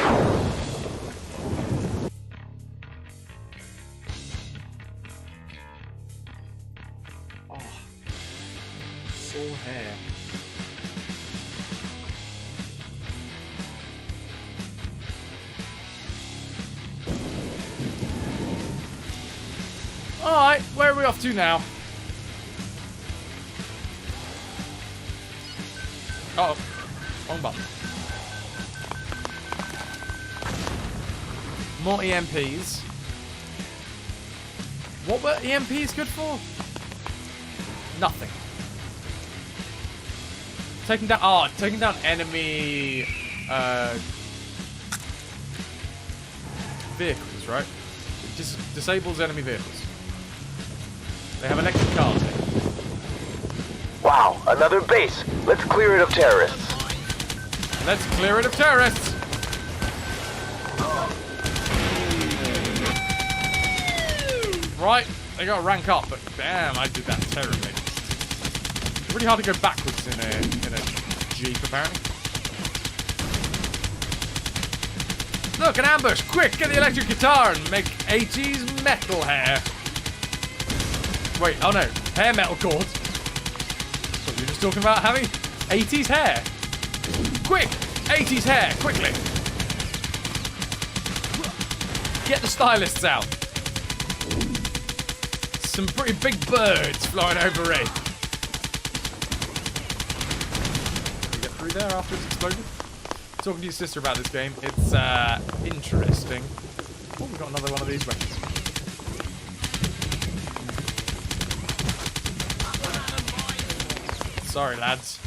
Oh. Full hair. Alright, where are we off to now? Uh oh, wrong button. More EMPs. What were EMPs good for? Nothing. Taking down enemy vehicles, right? It just disables enemy vehicles. They have electric cars. Wow, another base. Let's clear it of terrorists. Let's clear it of terrorists. Right, they got to rank up, but damn, I did that terribly. It's really hard to go backwards in a Jeep, apparently. Look, an ambush! Quick, get the electric guitar and make 80s metal hair. Wait, oh no, hair metal cord. So you're just talking about having 80s hair. Quick, 80s hair, quickly. Get the stylists out. Some pretty big birds flying over it. Can we get through there after it's exploded? Talking to your sister about this game. It's interesting. Oh, we've got another one of these weapons. Sorry, lads.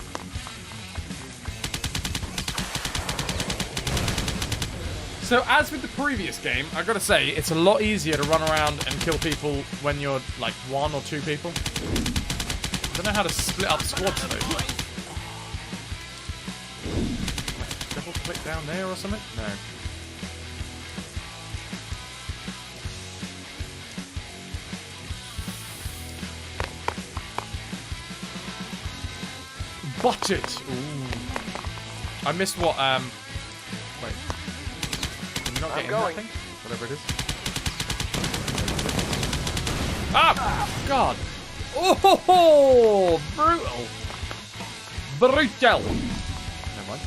So, as with the previous game, I've got to say, it's a lot easier to run around and kill people when you're, like, 1 or 2 people. I don't know how to split up squads, though. Double click down there or something? No. Botched! Ooh. I missed what, wait. Can we not get in that thing? Whatever it is. Ah! God! Oh ho ho! Brutal! Brutal! Never mind.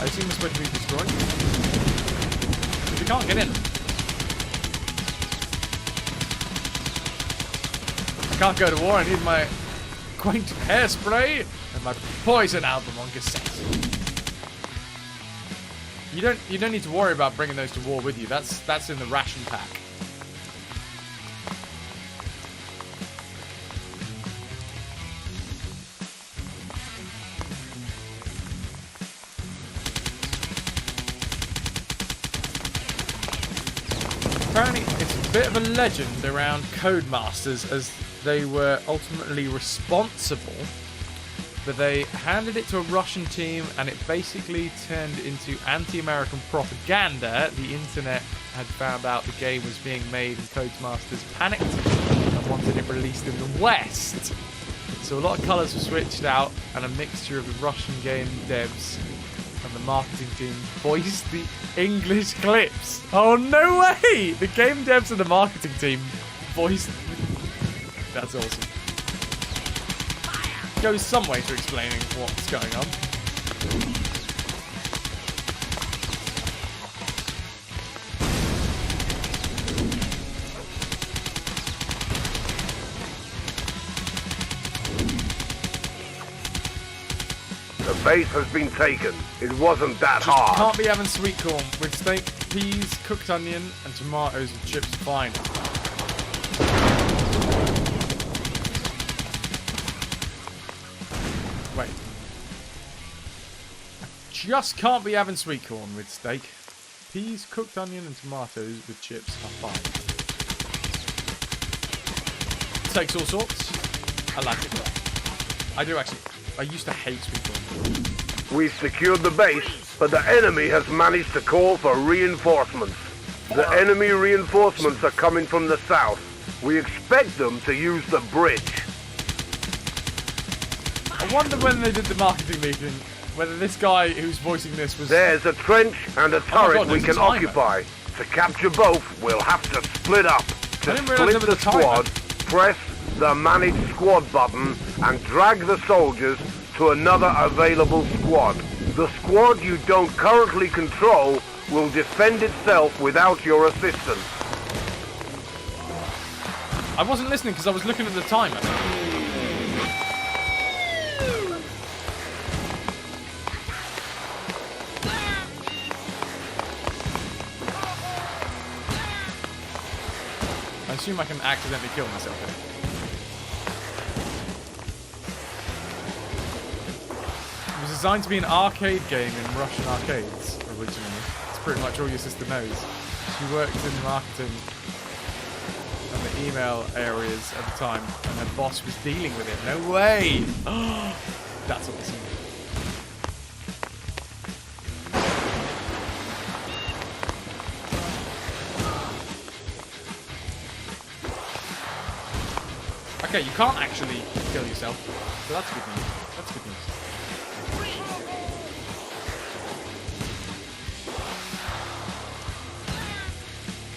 I assume it's supposed to be destroyed. But we can't get in. I can't go to war, I need my quaint hairspray and my Poison album on cassette. You don't need to worry about bringing those to war with you. That's in the ration pack. Apparently, it's a bit of a legend around Codemasters, as they were ultimately responsible, but they handed it to a Russian team and it basically turned into anti-American propaganda. The internet had found out the game was being made and Codemasters panicked and wanted it released in the West. So a lot of colours were switched out and a mixture of the Russian game devs and the marketing team voiced the English clips. Oh, no way! The game devs and the marketing team voiced... That's awesome. Goes some way to explaining what's going on. The base has been taken. It wasn't that Just hard. can't be having sweet corn with steak, peas, cooked onion, and tomatoes and chips. Fine. Wait. Just can't be having sweet corn with steak, peas, cooked onion, and tomatoes with chips. Fine. Takes all sorts. I like it. I do actually. I used to hate sweet corn. We've secured the base, but the enemy has managed to call for reinforcements. The enemy reinforcements are coming from the south. We expect them to use the bridge. I wonder when they did the marketing meeting, whether this guy who's voicing this was... There's a trench and a turret God, we there's a can timer. occupy. To capture both, we'll have to split up. To I didn't realise split there the was a timer. squad, press the Manage Squad button and drag the soldiers to another available squad. The squad you don't currently control will defend itself without your assistance. I wasn't listening because I was looking at the timer. I assume I can accidentally kill myself here. It was designed to be an arcade game in Russian arcades originally. It's pretty much all your sister knows. She worked in marketing and the email areas at the time, and her boss was dealing with it. No way! That's awesome. Okay, you can't actually kill yourself, so that's good news. That's good news.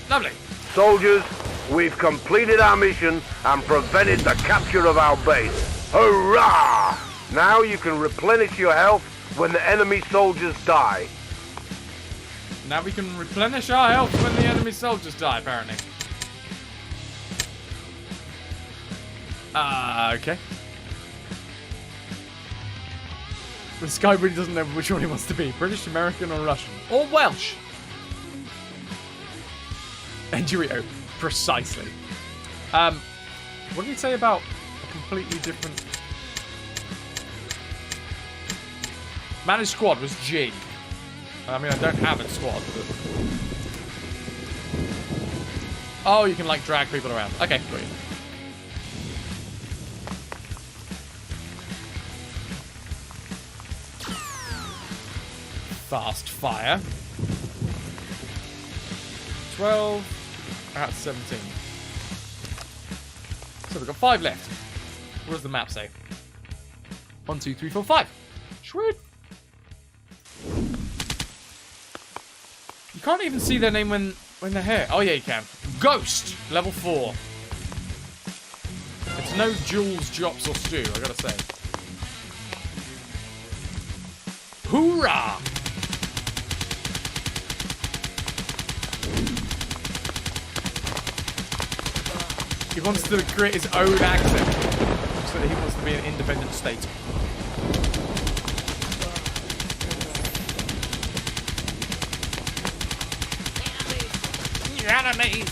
Lovely. Soldiers, we've completed our mission and prevented the capture of our base. Hurrah! Now you can replenish your health when the enemy soldiers die. Now we can replenish our health when the enemy soldiers die, apparently. Okay. This guy really doesn't know which one he wants to be. British, American, or Russian. Or Welsh. Endurio. Precisely. What did he say about a completely different... Managed squad was G. I mean, I don't have a squad, but... Oh, you can, like, drag people around. Okay, got you. Fast fire. 12 out of 17. So we've got 5 left. What does the map say? 1, 2, 3, 4, 5. Sweet. You can't even see their name when they're here. Oh yeah, you can. Ghost, level 4. It's no Jules, Jops, or Stu, I gotta say. Hoorah! He wants to create his own accent, so that he wants to be an independent state. Your enemies!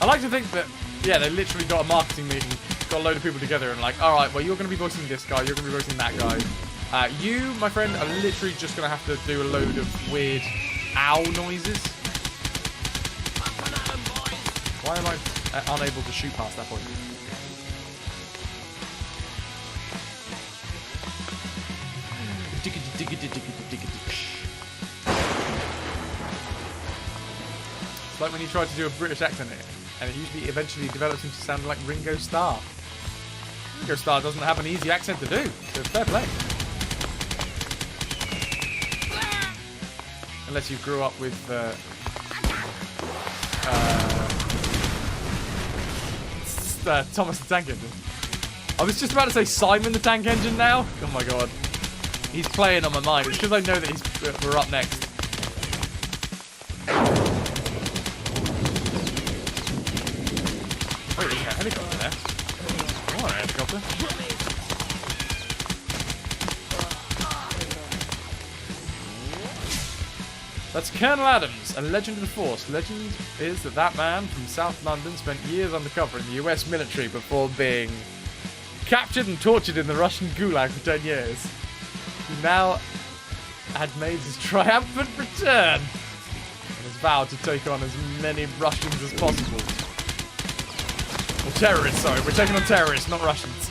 I like to think that, yeah, they literally got a marketing meeting, got a load of people together and like, alright, well, you're going to be voicing this guy, you're going to be voicing that guy. You, my friend, are literally just going to have to do a load of weird ow noises. Why am I unable to shoot past that point? It's like when you try to do a British accent and it usually eventually develops into sounding like Ringo Starr. Ringo Starr doesn't have an easy accent to do, so fair play. Unless you grew up with Thomas the Tank Engine. I was just about to say Simon the Tank Engine now. Oh my god. He's playing on my mind. It's because I know that we're up next. Wait, Helicopter there. Oh, a helicopter. That's Colonel Adams, a legend of the Force. Legend is that man from South London spent years undercover in the US military before being captured and tortured in the Russian Gulag for 10 years. He now had made his triumphant return and has vowed to take on as many Russians as possible. Or terrorists, sorry. We're taking on terrorists, not Russians.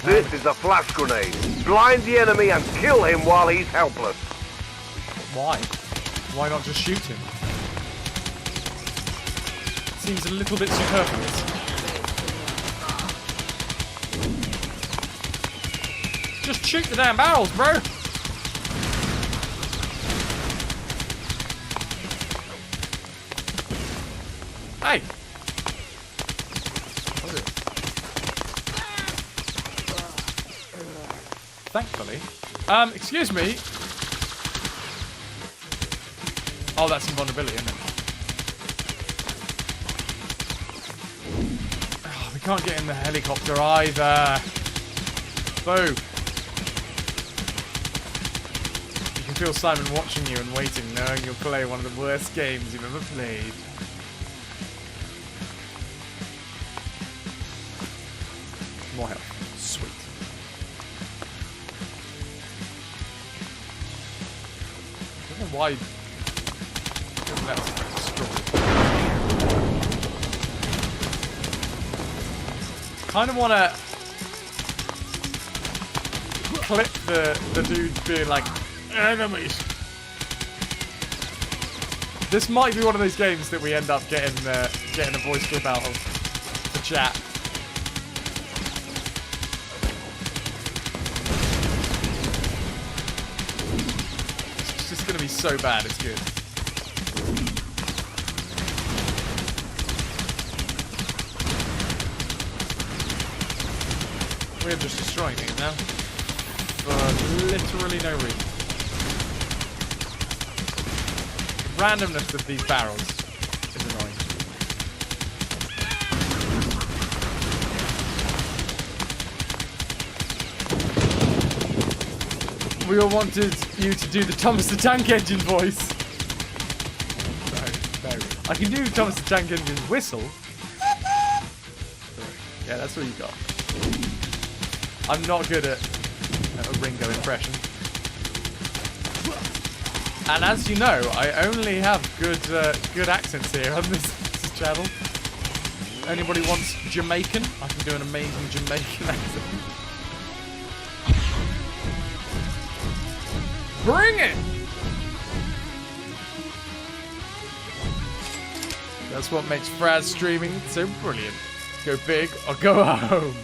This is a flash grenade. Blind the enemy and kill him while he's helpless. Why? Why not just shoot him? Seems a little bit superfluous. Just shoot the damn barrels, bro! Hey! What is it? Thankfully. Excuse me. Oh, that's invulnerability, isn't it? Oh, we can't get in the helicopter either. Boo. You can feel Simon watching you and waiting, knowing you'll play one of the worst games you've ever played. More health. Sweet. I don't know why that's destroyed. Kind of want to clip the dude being like, enemies. This might be one of those games that we end up getting a voice clip out of for chat. It's just gonna be so bad, it's good. We're just destroying things now. For literally no reason. The randomness of these barrels is annoying. We all wanted you to do the Thomas the Tank Engine voice. No. I can do Thomas the Tank Engine's whistle. Yeah, that's what you got. I'm not good at a Ringo impression. And as you know, I only have good accents here on this channel. Anybody wants Jamaican? I can do an amazing Jamaican accent. Bring it! That's what makes Fraz streaming so brilliant. Go big or go home.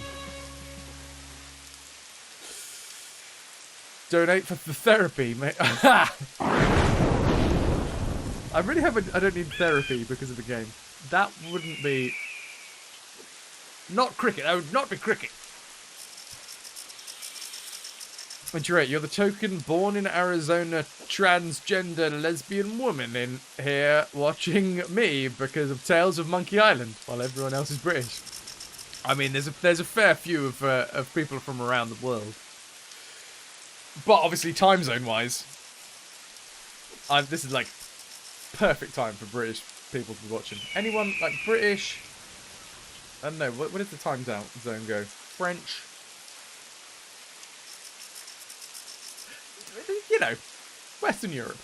Donate for the therapy, mate. I really hope I don't need therapy because of the game. That wouldn't be... Not cricket. That would not be cricket. 28. You're the token born in Arizona transgender lesbian woman in here watching me because of Tales of Monkey Island while everyone else is British. I mean, there's a fair few of people from around the world. But obviously, time zone wise, this is like perfect time for British people to be watching. Anyone like British? I don't know. What does the time zone go? French. You know, Western Europe.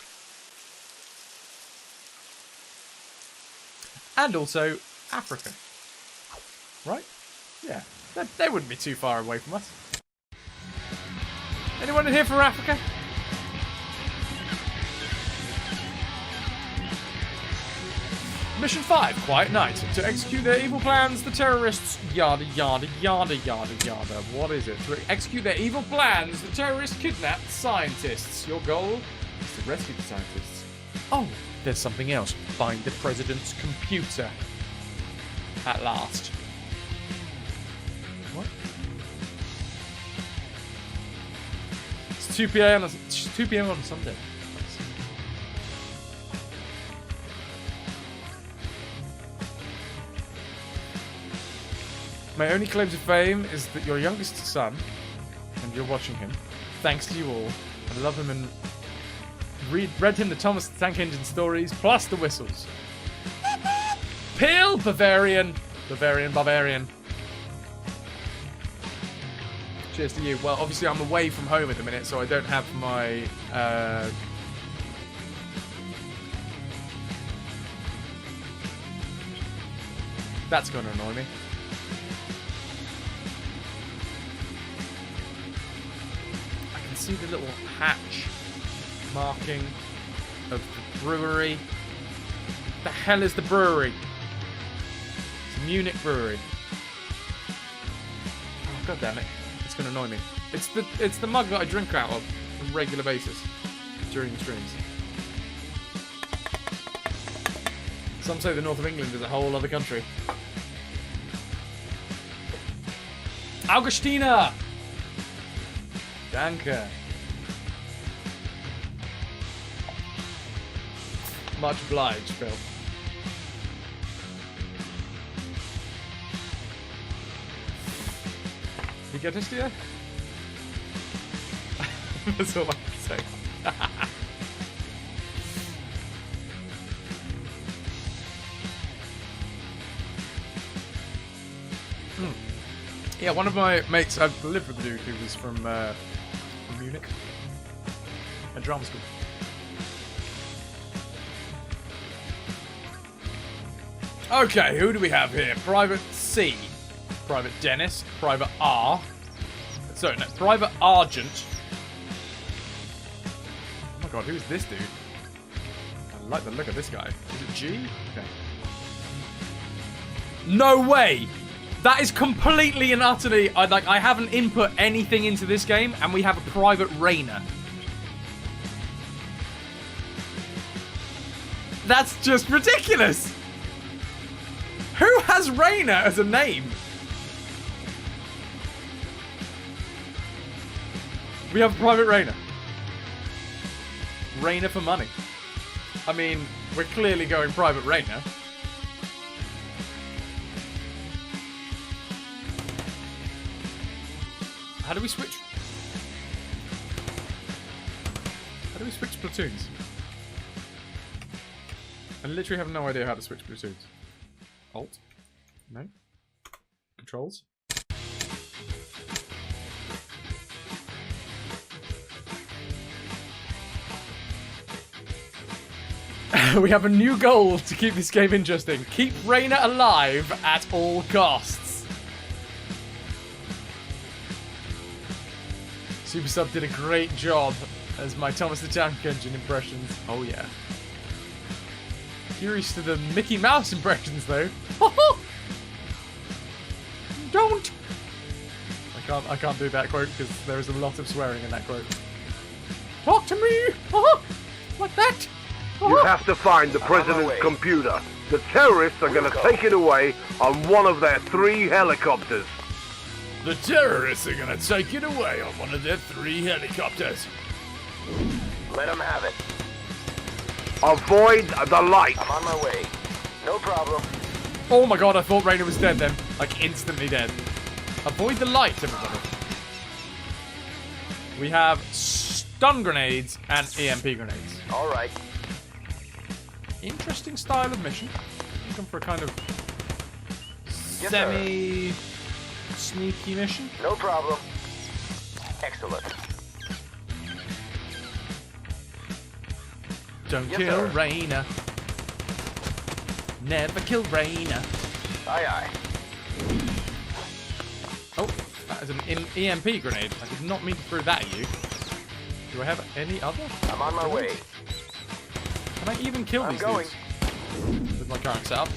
And also Africa. Right? Yeah. They wouldn't be too far away from us. Anyone in here from Africa? Mission 5, Quiet Night. To execute their evil plans, the terrorists... Yada, yada, yada, yada, yada. What is it? To execute their evil plans, the terrorists kidnap scientists. Your goal is to rescue the scientists. Oh, there's something else. Find the president's computer. At last. What? It's 2 p.m. on Sunday. My only claim to fame is that your youngest son, and you're watching him, thanks to you all. I love him and read him the Thomas the Tank Engine stories, plus the whistles. Peel, Bavarian. Bavarian. Cheers to you. Well, obviously I'm away from home at the minute, so I don't have my... That's going to annoy me. I can see the little hatch marking of the brewery. The hell is the brewery? It's a Munich brewery. Oh, God damn it. It's going to annoy me. It's the mug that I drink out of on a regular basis during the streams. Some say the north of England is a whole other country. Augustina! Danke. Much obliged, Phil. You get this, dear? That's all I can say. Yeah, one of my mates, I've lived with a dude who was from Munich, at drama school. Okay, who do we have here? Private C, Private Dennis, Private R. Sorry, no, Private Argent. Oh my god, who's this dude? I like the look of this guy. Is it G? Okay. No way! That is completely and utterly... I haven't input anything into this game, and we have a Private Rainer. That's just ridiculous! Who has Rainer as a name? We have Private Rainer. Rainer for money. I mean, we're clearly going Private Rainer. How do we switch? How do we switch platoons? I literally have no idea how to switch platoons. Alt? No? Controls? We have a new goal to keep this game interesting. Keep Rainer alive at all costs. Super Sub did a great job as my Thomas the Tank Engine impressions. Oh yeah. Curious to the Mickey Mouse impressions though. Don't! I can't do that quote because there is a lot of swearing in that quote. Talk to me! Like that! You have to find the president's computer. The terrorists are going to take it away on one of their 3 helicopters. The terrorists are gonna take it away on one of their 3 helicopters. Let them have it. Avoid the light. I'm on my way. No problem. Oh my god, I thought Rainer was dead then. Like, instantly dead. Avoid the light, everybody. We have stun grenades and EMP grenades. Alright. Interesting style of mission. Looking for a kind of Yes, semi... sneaky mission. No problem. Excellent. Don't Yes, kill sir. Rainer. Never kill Rainer. Aye, aye. Oh, that is an EMP grenade. I did not mean to throw that at you. Do I have any other? I'm on my way. Can I even kill these going. dudes with my current setup?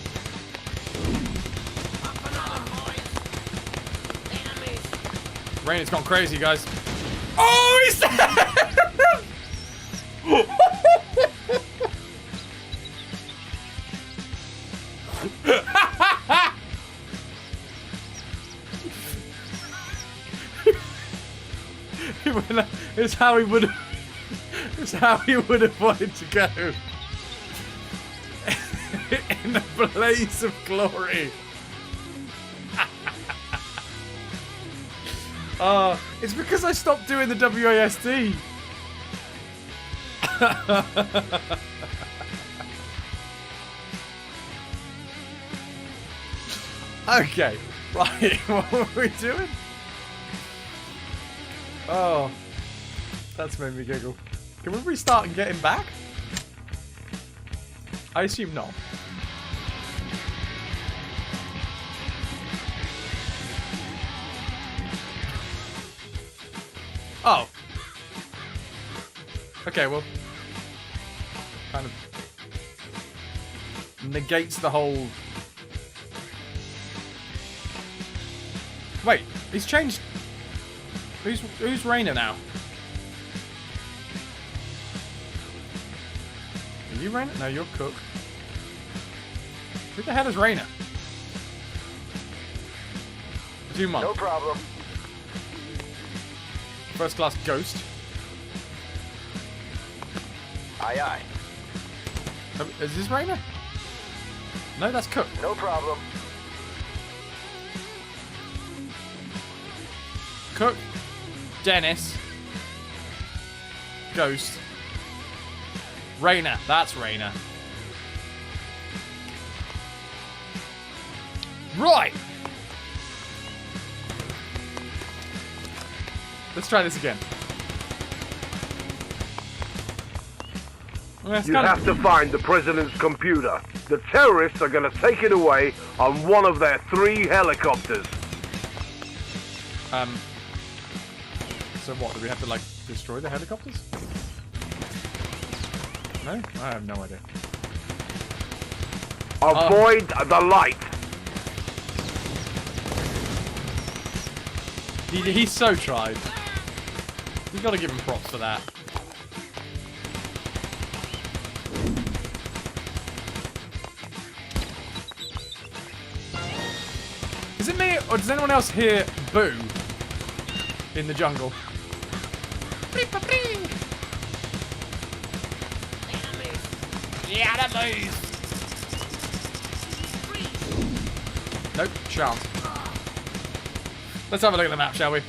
Rainer's gone crazy, guys. Oh, he's dead! It's how he would have. It's how he would have wanted to go. In a blaze of glory. It's because I stopped doing the WASD. Okay, right, what were we doing? Oh, that's made me giggle. Can we restart and get him back? I assume not. Oh. Okay, well. Kind of negates the whole... Wait, he's changed... Who's Rainer now? Are you Rainer? No, you're Cook. Who the hell is Rainer? Jumon. No problem. First class ghost. Aye, aye. Is this Rainer? No, that's Cook. No problem. Cook. Dennis. Ghost. Rainer. That's Rainer. Right. Let's try this again. You have to find the president's computer. The terrorists are going to take it away on one of their 3 helicopters. So what, do we have to, like, destroy the helicopters? No? I have no idea. Avoid the light. He's so tried. You gotta give him props for that. Is it me, or does anyone else hear Boo in the jungle? Nope, shan't. Let's have a look at the map, shall we?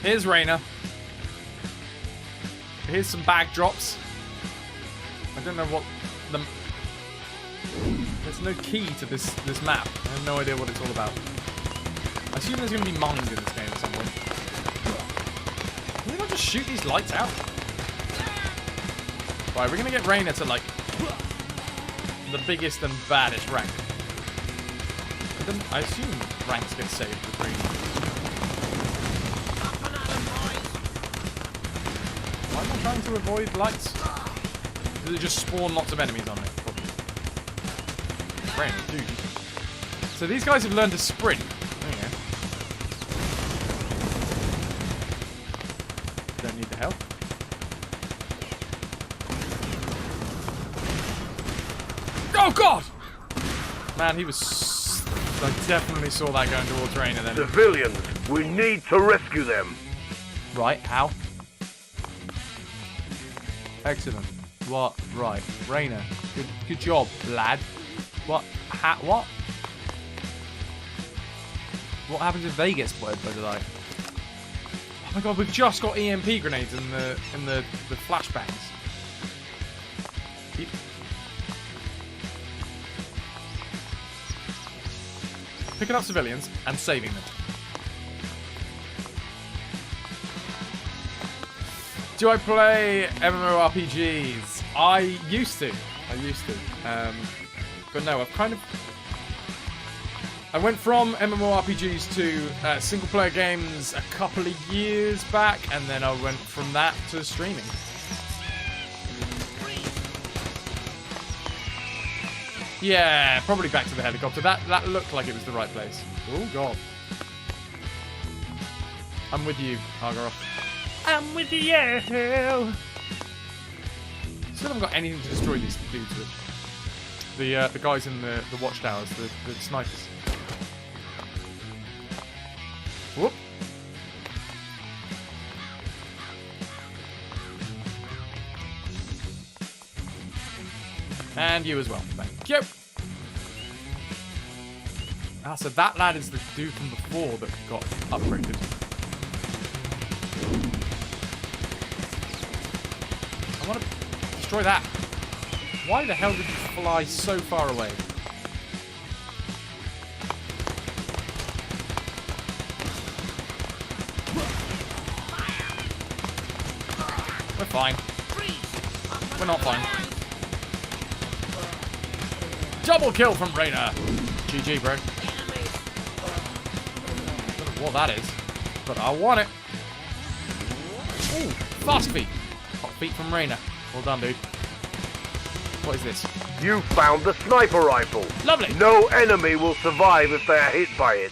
Here's Rainer. Here's some bag drops. I don't know what the... There's no key to this map. I have no idea what it's all about. I assume there's going to be mines in this game at some point. Can we not just shoot these lights out? Right, we're going to get Rainer to, like, the biggest and baddest rank. I assume ranks get saved with green. Why am I trying to avoid lights? Does it just spawn lots of enemies on me? Rain, dude. So these guys have learned to sprint. There you go. Don't need the help. Oh god! Man, he was... I definitely saw that going towards Rainer then. Civilians, we need to rescue them. Right, how? Excellent. What? Right. Rainer. Good job, lad. What? What? What happens if they get spotted by the light? Oh my god, we've just got EMP grenades in the flashbangs. Picking up civilians and saving them. Do I play MMORPGs? I used to. But no, I've kind of... I went from MMORPGs to single-player games a couple of years back, and then I went from that to streaming. Yeah, probably back to the helicopter. That looked like it was the right place. Oh, God. I'm with you, Argaroth. I'm with you! Still haven't got anything to destroy these dudes with. The guys in the watchtowers, the snipers. Whoop. And you as well. Thank you. Ah, so that lad is the dude from before that got upgraded. I want to destroy that. Why the hell did you fly so far away? We're fine. We're not fine. Double kill from Rainer. GG, bro. Don't know what that is, but I want it. Ooh, fast feet. Hot feet from Rainer. Well done, dude. What is this? You found the sniper rifle. Lovely. No enemy will survive if they are hit by it.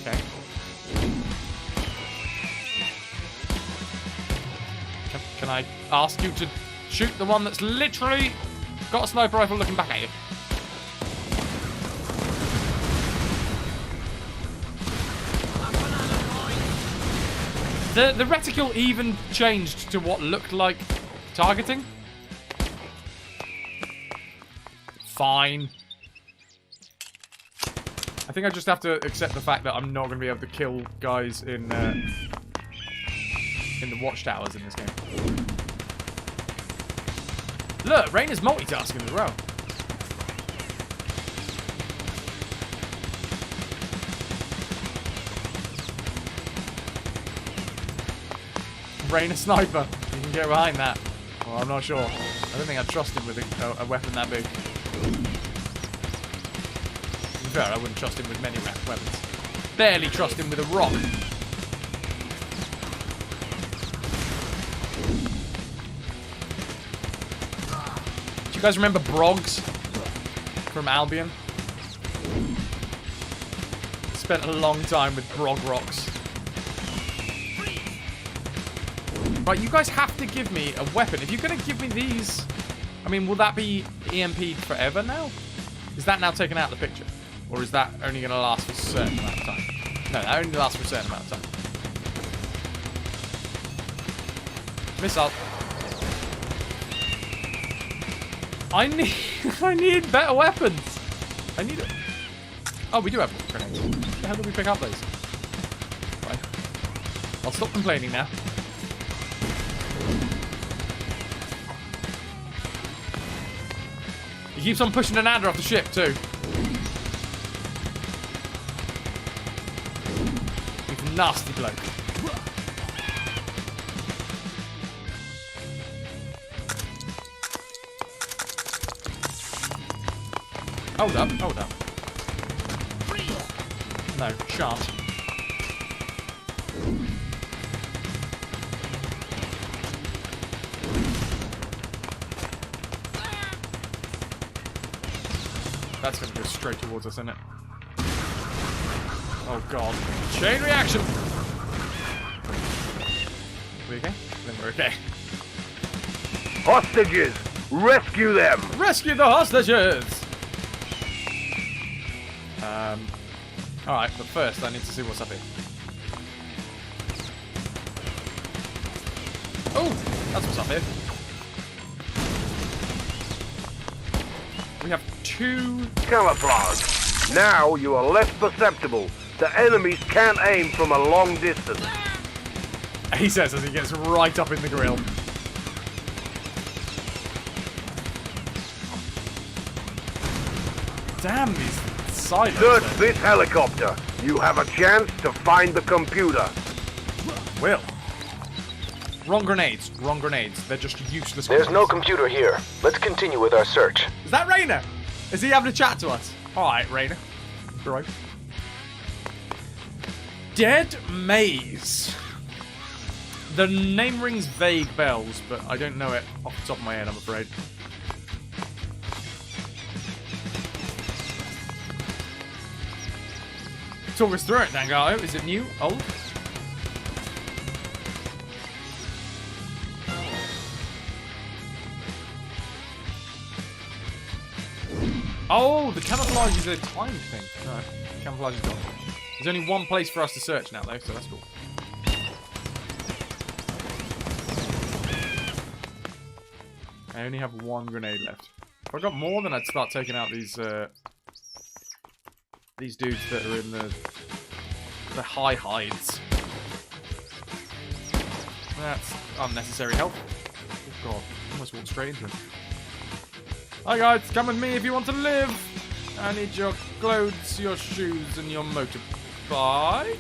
Okay. Can I ask you to shoot the one that's literally got a sniper rifle looking back at you? The reticle even changed to what looked like targeting. Fine. I think I just have to accept the fact that I'm not going to be able to kill guys in the watchtowers in this game. Look, Rain is multitasking as well. Rain a sniper. You can get behind that. Well, I'm not sure. I don't think I'd trust him with a weapon that big. To be fair, I wouldn't trust him with many weapons. Barely trust him with a rock. Do you guys remember Brogs from Albion? Spent a long time with Brog Rocks. Right, you guys have to give me a weapon. If you're going to give me these... I mean, will that be EMP'd forever now? Is that now taken out of the picture? Or is that only going to last for a certain amount of time? No, that only lasts for a certain amount of time. Missile. I need better weapons. I need it. Oh, we do have grenades. How the hell did we pick up those? Right. I'll stop complaining now. He keeps on pushing an adder off the ship, too. He's a nasty bloke. Hold up, hold up. No, shan't. That's going to go straight towards us, isn't it? Oh, God. Chain reaction! We okay? Then we're okay. Hostages! Rescue them! Rescue the hostages! Alright, but first I need to see what's up here. Oh! That's what's up here. We have 2... Camouflage. Now you are less perceptible. The enemies can't aim from a long distance. He says as he gets right up in the grill. Damn, these silos. Search this helicopter. You have a chance to find the computer. Will. Wrong grenades. Wrong grenades. They're just useless There's grenades. no computer here. Let's continue with our search. Is that Rainer? Is he having a chat to us? Alright, Rainer. Right. Dead Maze. The name rings vague bells, but I don't know it off the top of my head, I'm afraid. Talk us through it, Dangato. Is it new? Old? Oh, the camouflage is a time thing. No, camouflage is gone. There's only one place for us to search now, though, so that's cool. I only have one grenade left. If I got more, then I'd start taking out these these dudes that are in the high hides. That's unnecessary help. Oh god, almost walked straight into him. Hi guys, come with me if you want to live. I need your clothes, your shoes, and your motorbike.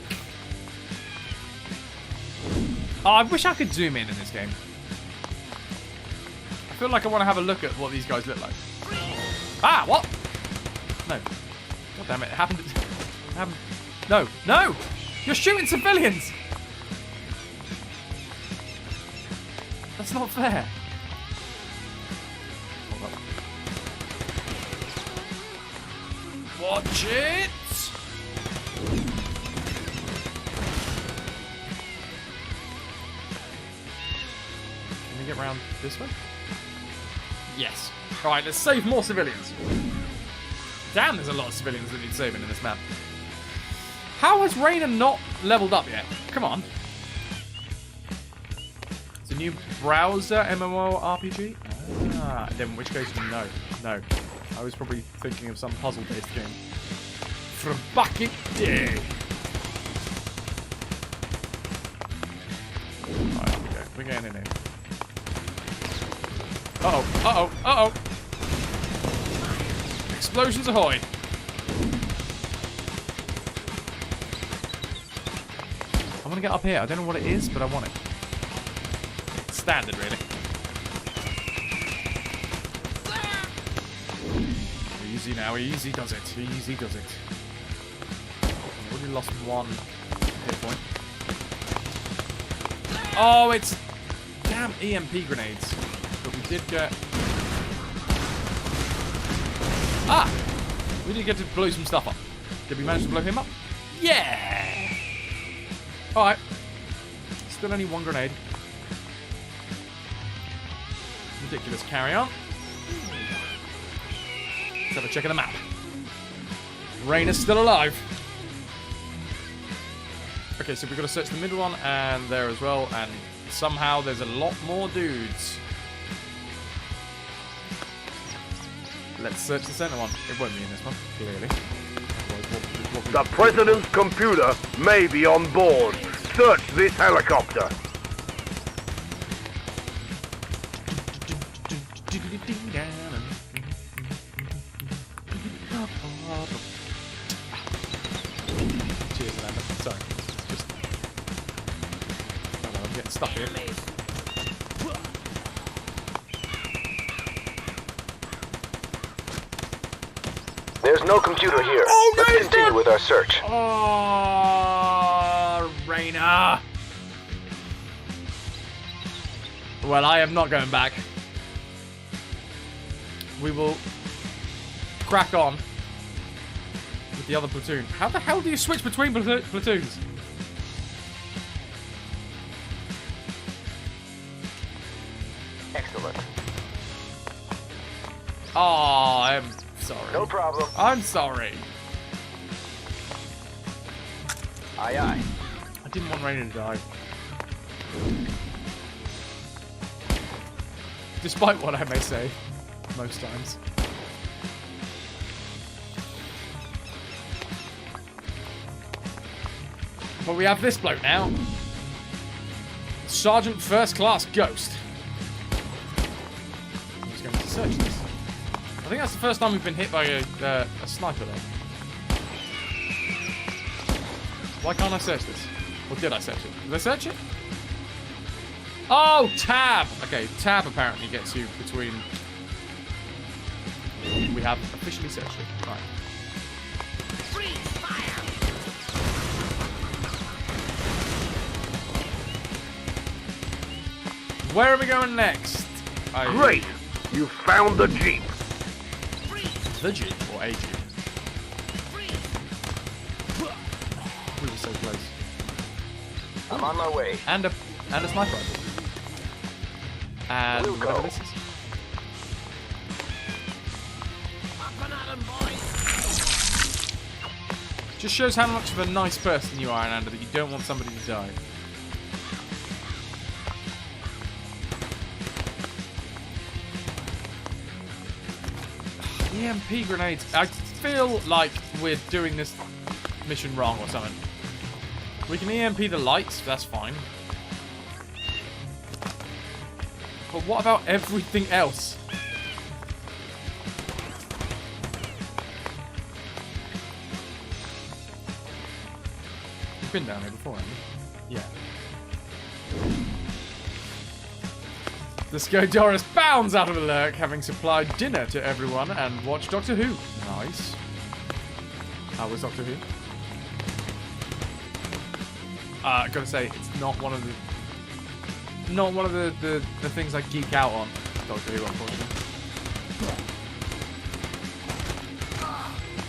Oh, I wish I could zoom in this game. I feel like I want to have a look at what these guys look like. Ah, what? No. God damn it, it happened. No, no! You're shooting civilians! That's not fair. Watch it! Can we get round this way? Yes. Alright, let's save more civilians. Damn, there's a lot of civilians that need saving in this map. How has Rainer not leveled up yet? Come on. It's a new browser MMORPG? Ah, then in which case, no. No. I was probably thinking of some puzzle-based game. From back in the day. Alright, up we go. We're getting in here. Uh-oh, uh-oh, uh-oh. Explosions ahoy. I want to get up here. I don't know what it is, but I want it. It's standard, really. Easy now. Easy does it. Easy does it. I've already lost one hit point. Oh, it's damn EMP grenades. But we did get... Ah! We did get to blow some stuff up. Did we manage to blow him up? Yeah! Alright. Still only one grenade. Ridiculous carry on. Let's have a check of the map. Rain is still alive. Okay, so we've got to search the middle one and there as well. And somehow there's a lot more dudes. Let's search the center one. It won't be in this one, clearly. The President's computer may be on board. Search this helicopter. Cheers, Amanda. Sorry. Just... Oh, no, I'm getting stuck here. There's no computer here. Oh, no, Let's continue with our search. Oh, Rainer. Well, I am not going back. We will crack on with the other platoon. How the hell do you switch between platoons? Excellent. Oh, I'm sorry. No problem. I'm sorry. Aye, aye. I didn't want Rainer to die. Despite what I may say, most times. But we have this bloke now. Sergeant First Class Ghost. I'm just going to search this. I think that's the first time we've been hit by a sniper there. Why can't I search this? Or did I search it? Did I search it? Oh, tab! Okay, tab apparently gets you between... We have officially searched it. Right. Where are we going next? Great! You found the Jeep. The Jeep or a Jeep? We were so close. I'm on my way. And a sniper rifle. And We'll whatever go. this is. Just shows how much of a nice person you are, Ananda, that you don't want somebody to die. EMP grenades. feel like we're doing this mission wrong or something. We can EMP the lights, that's fine. But what about everything else? You've been down here before, haven't you? Yeah. The Scodoris bounds out of the lurk, having supplied dinner to everyone, and watched Doctor Who. Nice. How was Doctor Who? I gotta say, it's not one of the things I geek out on. Doctor Who, unfortunately.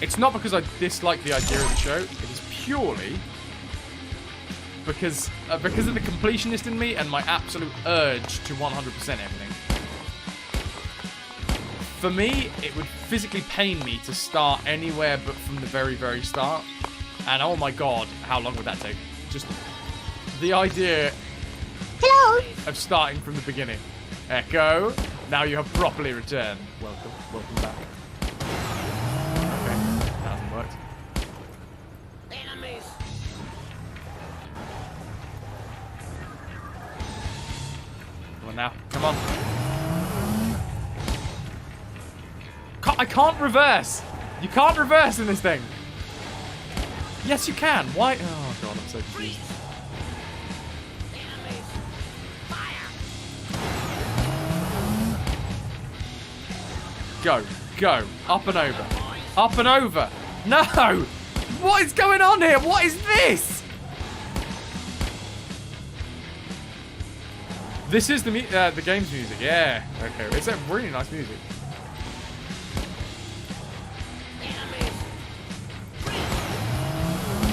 It's not because I dislike the idea of the show. It is purely because of the completionist in me and my absolute urge to 100% everything. For me, it would physically pain me to start anywhere but from the very, very start. And oh my god, how long would that take? Just the idea of starting from the beginning. Echo, now you have properly returned. Welcome back. Okay, that hasn't worked. Enemies. Come on now, come on. I can't reverse. You can't reverse in this thing. Yes, you can. Why? Oh god, I'm so confused. Go, go, up and over, up and over. No, what is going on here? What is this? This is the game's music. Yeah, okay, it's a really nice music.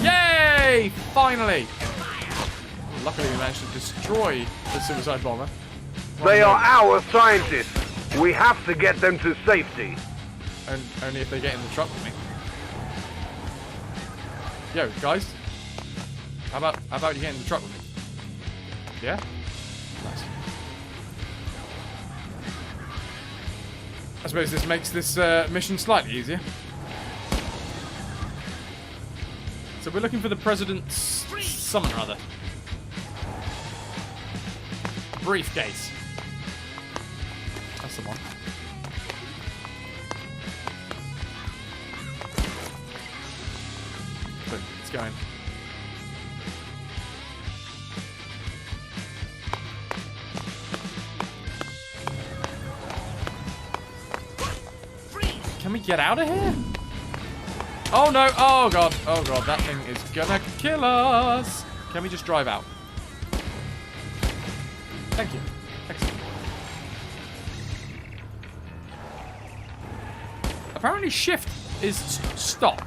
Yay! Finally! Luckily, we managed to destroy the suicide bomber. They are our scientists. We have to get them to safety. And only if they get in the truck with me. Yo, guys. How about you get in the truck with me? Yeah? Nice. I suppose this makes this mission slightly easier. So we're looking for the president's something or other. Briefcase. That's the one. Good, it's going. Can we get out of here? Oh no, oh god, that thing is gonna kill us. Can we just drive out? Thank you. Excellent. Apparently shift is stop.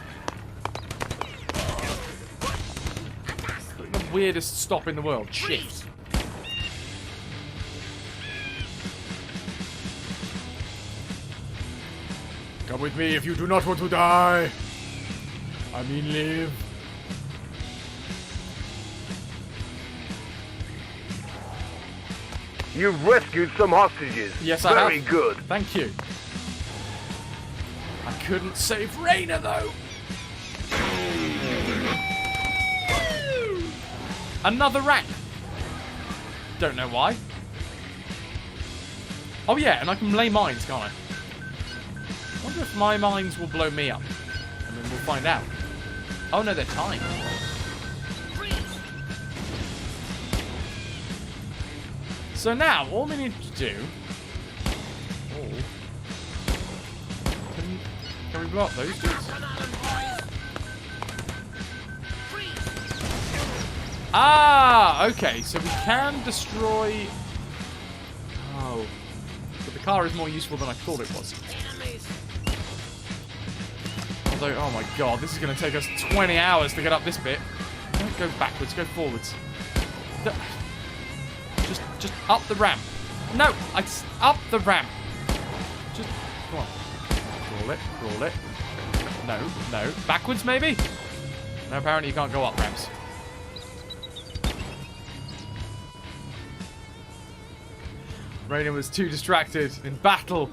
The weirdest stop in the world. Shift. Come with me if you do not want to die. I mean live. You've rescued some hostages. Yes, I have. Very good. Thank you. I couldn't save Raina, though. Another rank. Don't know why. Oh, yeah, and I can lay mines, can't I? I wonder if my mines will blow me up. And then we'll find out. Oh, no, they're timed. So now, all we need to do... Oh. Can we block those dudes? Ah, okay. So we can destroy... Oh. But the car is more useful than I thought it was. Although, oh my god, this is going to take us 20 hours to get up this bit. Don't go backwards, go forwards. Just up the ramp. No, up the ramp. Just, come on. Roll it. No. Backwards, maybe? No, apparently you can't go up ramps. Raina was too distracted in battle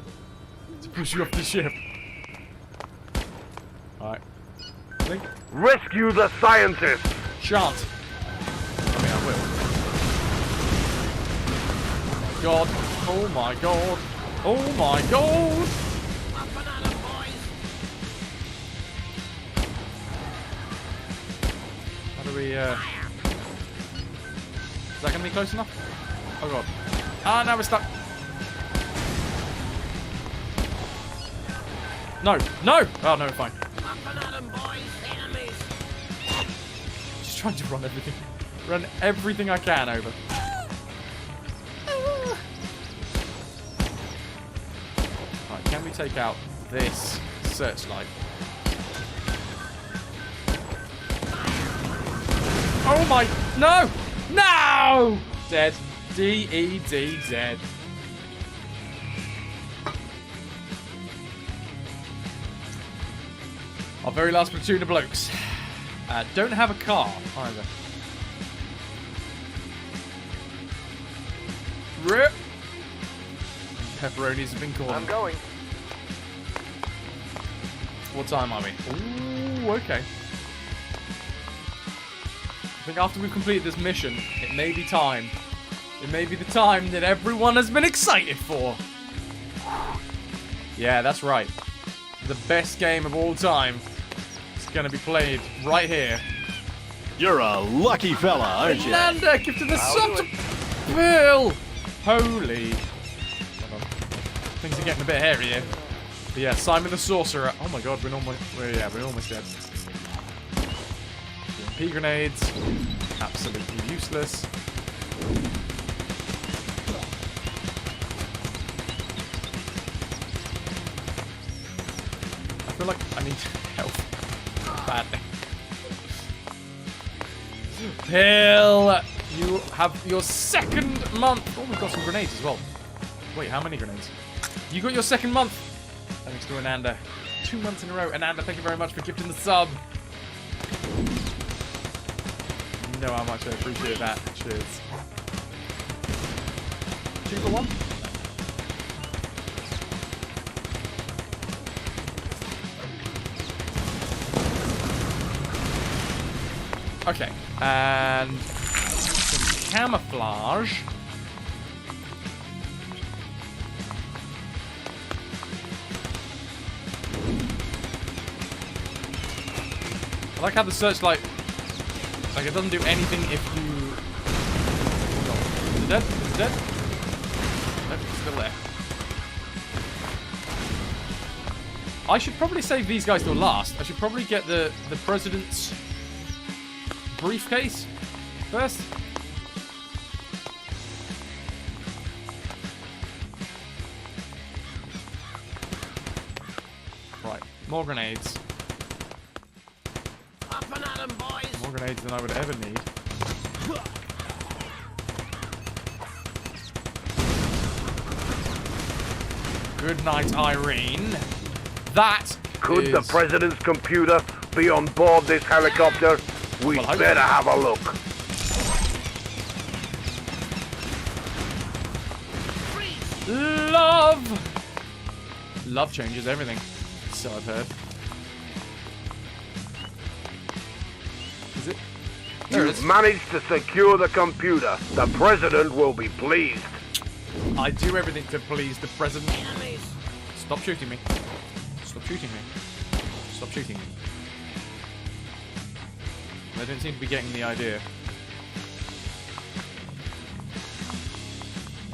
to push you off the ship. Alright. Blink. Rescue the scientists! Shan't. I mean, I will. Oh my god. Oh my god. Oh my god! How do we, Is that gonna be close enough? Oh god. Ah, now we're stuck. No! No! Oh, no, we're fine. Just trying to run everything. Run everything I can over. Right, can we take out this searchlight? Oh my... No! No! Dead. D-E-D, dead. Our very last platoon of blokes. Don't have a car either. Rip. Pepperonis have been called. I'm going. What time are we? Ooh, okay. I think after we've completed this mission, it may be time. It may be the time that everyone has been excited for. Yeah, that's right. The best game of all time is going to be played right here. You're a lucky fella, aren't you? Nanda, give to the sub to Bill! Holy. Hold on. Things are getting a bit hairy here. But yeah, Simon the Sorcerer. Oh my god, we're almost dead. EMP grenades. Absolutely useless. I feel like I need health badly. Hill, you have your second month. Oh, we've got some grenades as well. Wait, how many grenades? You got your second month. Thanks to Ananda. 2 months in a row. Ananda, thank you very much for gifting the sub. You know how much I appreciate that. Cheers. 2 for 1? Okay, and some camouflage. I like how the searchlight, like, it doesn't do anything if you... Hold on. Is it dead? Is it dead? Nope, it's still there. I should probably save these guys till last. I should probably get the president's briefcase first. Right, more grenades. Up and at 'em, boys. More grenades than I would ever need. Good night, Irene. That Could is... the president's computer be on board this helicopter? We'd Well, better have a look. Love! Love changes everything. So I've heard. Is it? There it You've is. managed to secure the computer. The president will be pleased. I do everything to please the president. Stop shooting me. Stop shooting me. Stop shooting me. They don't seem to be getting the idea.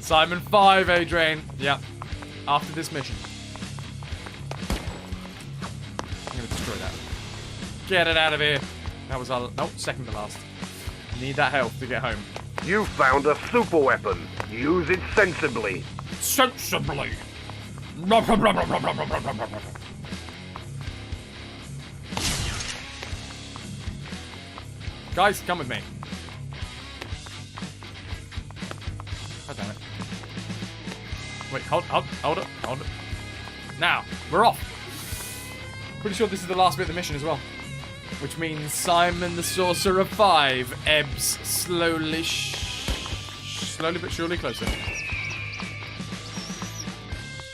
Simon 5, Adrian. Yep. After this mission. I'm gonna destroy that. Get it out of here. That was our... Nope, second to last. Need that health to get home. You found a super weapon. Use it sensibly. Sensibly. Guys, come with me. God damn it. Wait, hold it. Now, we're off. Pretty sure this is the last bit of the mission as well. Which means Simon the Sorcerer 5 ebbs slowly but surely closer.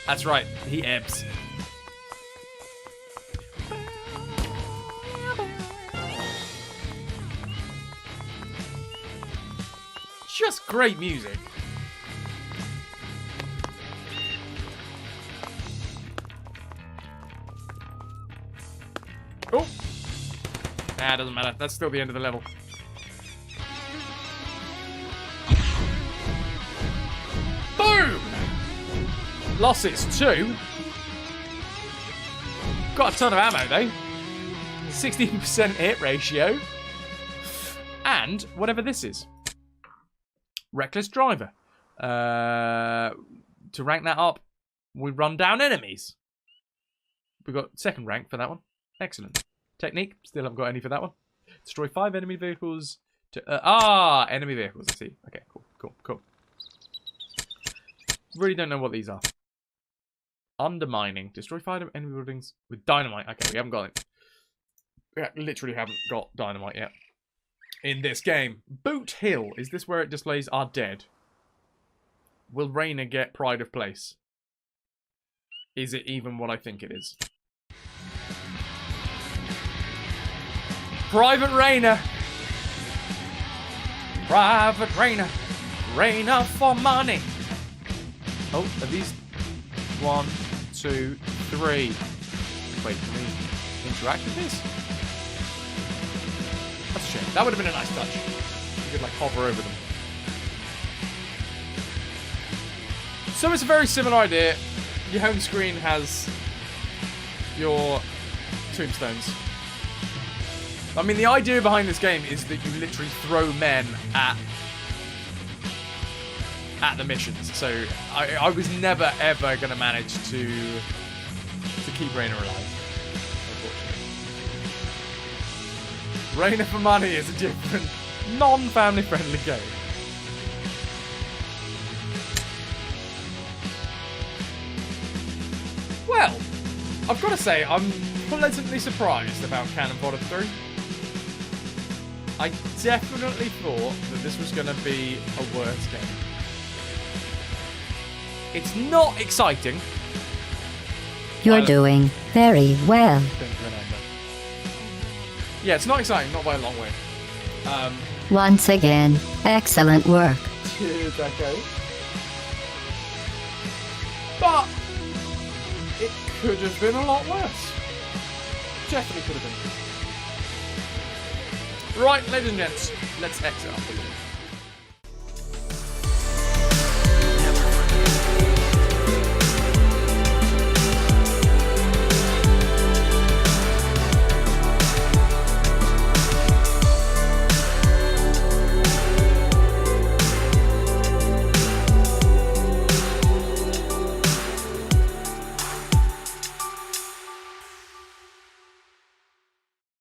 That's right, he ebbs. just great music. Oh! Nah, doesn't matter. That's still the end of the level. Boom! Losses 2. Got a ton of ammo though. 16% hit ratio. And whatever this is. Reckless driver. To rank that up, we run down enemies. We got second rank for that one. Excellent. Technique, still haven't got any for that one. Destroy 5 enemy vehicles to... enemy vehicles, I see. Okay, cool. Really don't know what these are. Undermining. Destroy 5 enemy buildings with dynamite. Okay, we haven't got it. We literally haven't got dynamite yet. In this game. Boot Hill. Is this where it displays our dead? Will Rainer get pride of place? Is it even what I think it is? Private Rainer. Private Rainer. Rainer for money. Oh, are these 1, 2, 3? Wait, can we interact with this? That's a shame. That would have been a nice touch. You could like hover over them. So it's a very similar idea. Your home screen has your tombstones. I mean, the idea behind this game is that you literally throw men at the missions. So I was never ever going to manage to keep Rainer alive, unfortunately. Rainer for money is a different, non-family friendly game. Well, I've got to say, I'm pleasantly surprised about Cannon Fodder 3. I definitely thought that this was going to be a worse game. It's not exciting. You're doing very well. Yeah, it's not exciting, not by a long way. Once again, excellent work. Cheers, Echo. But it could have been a lot worse. Definitely could have been. Right, ladies and gents, let's exit up a little.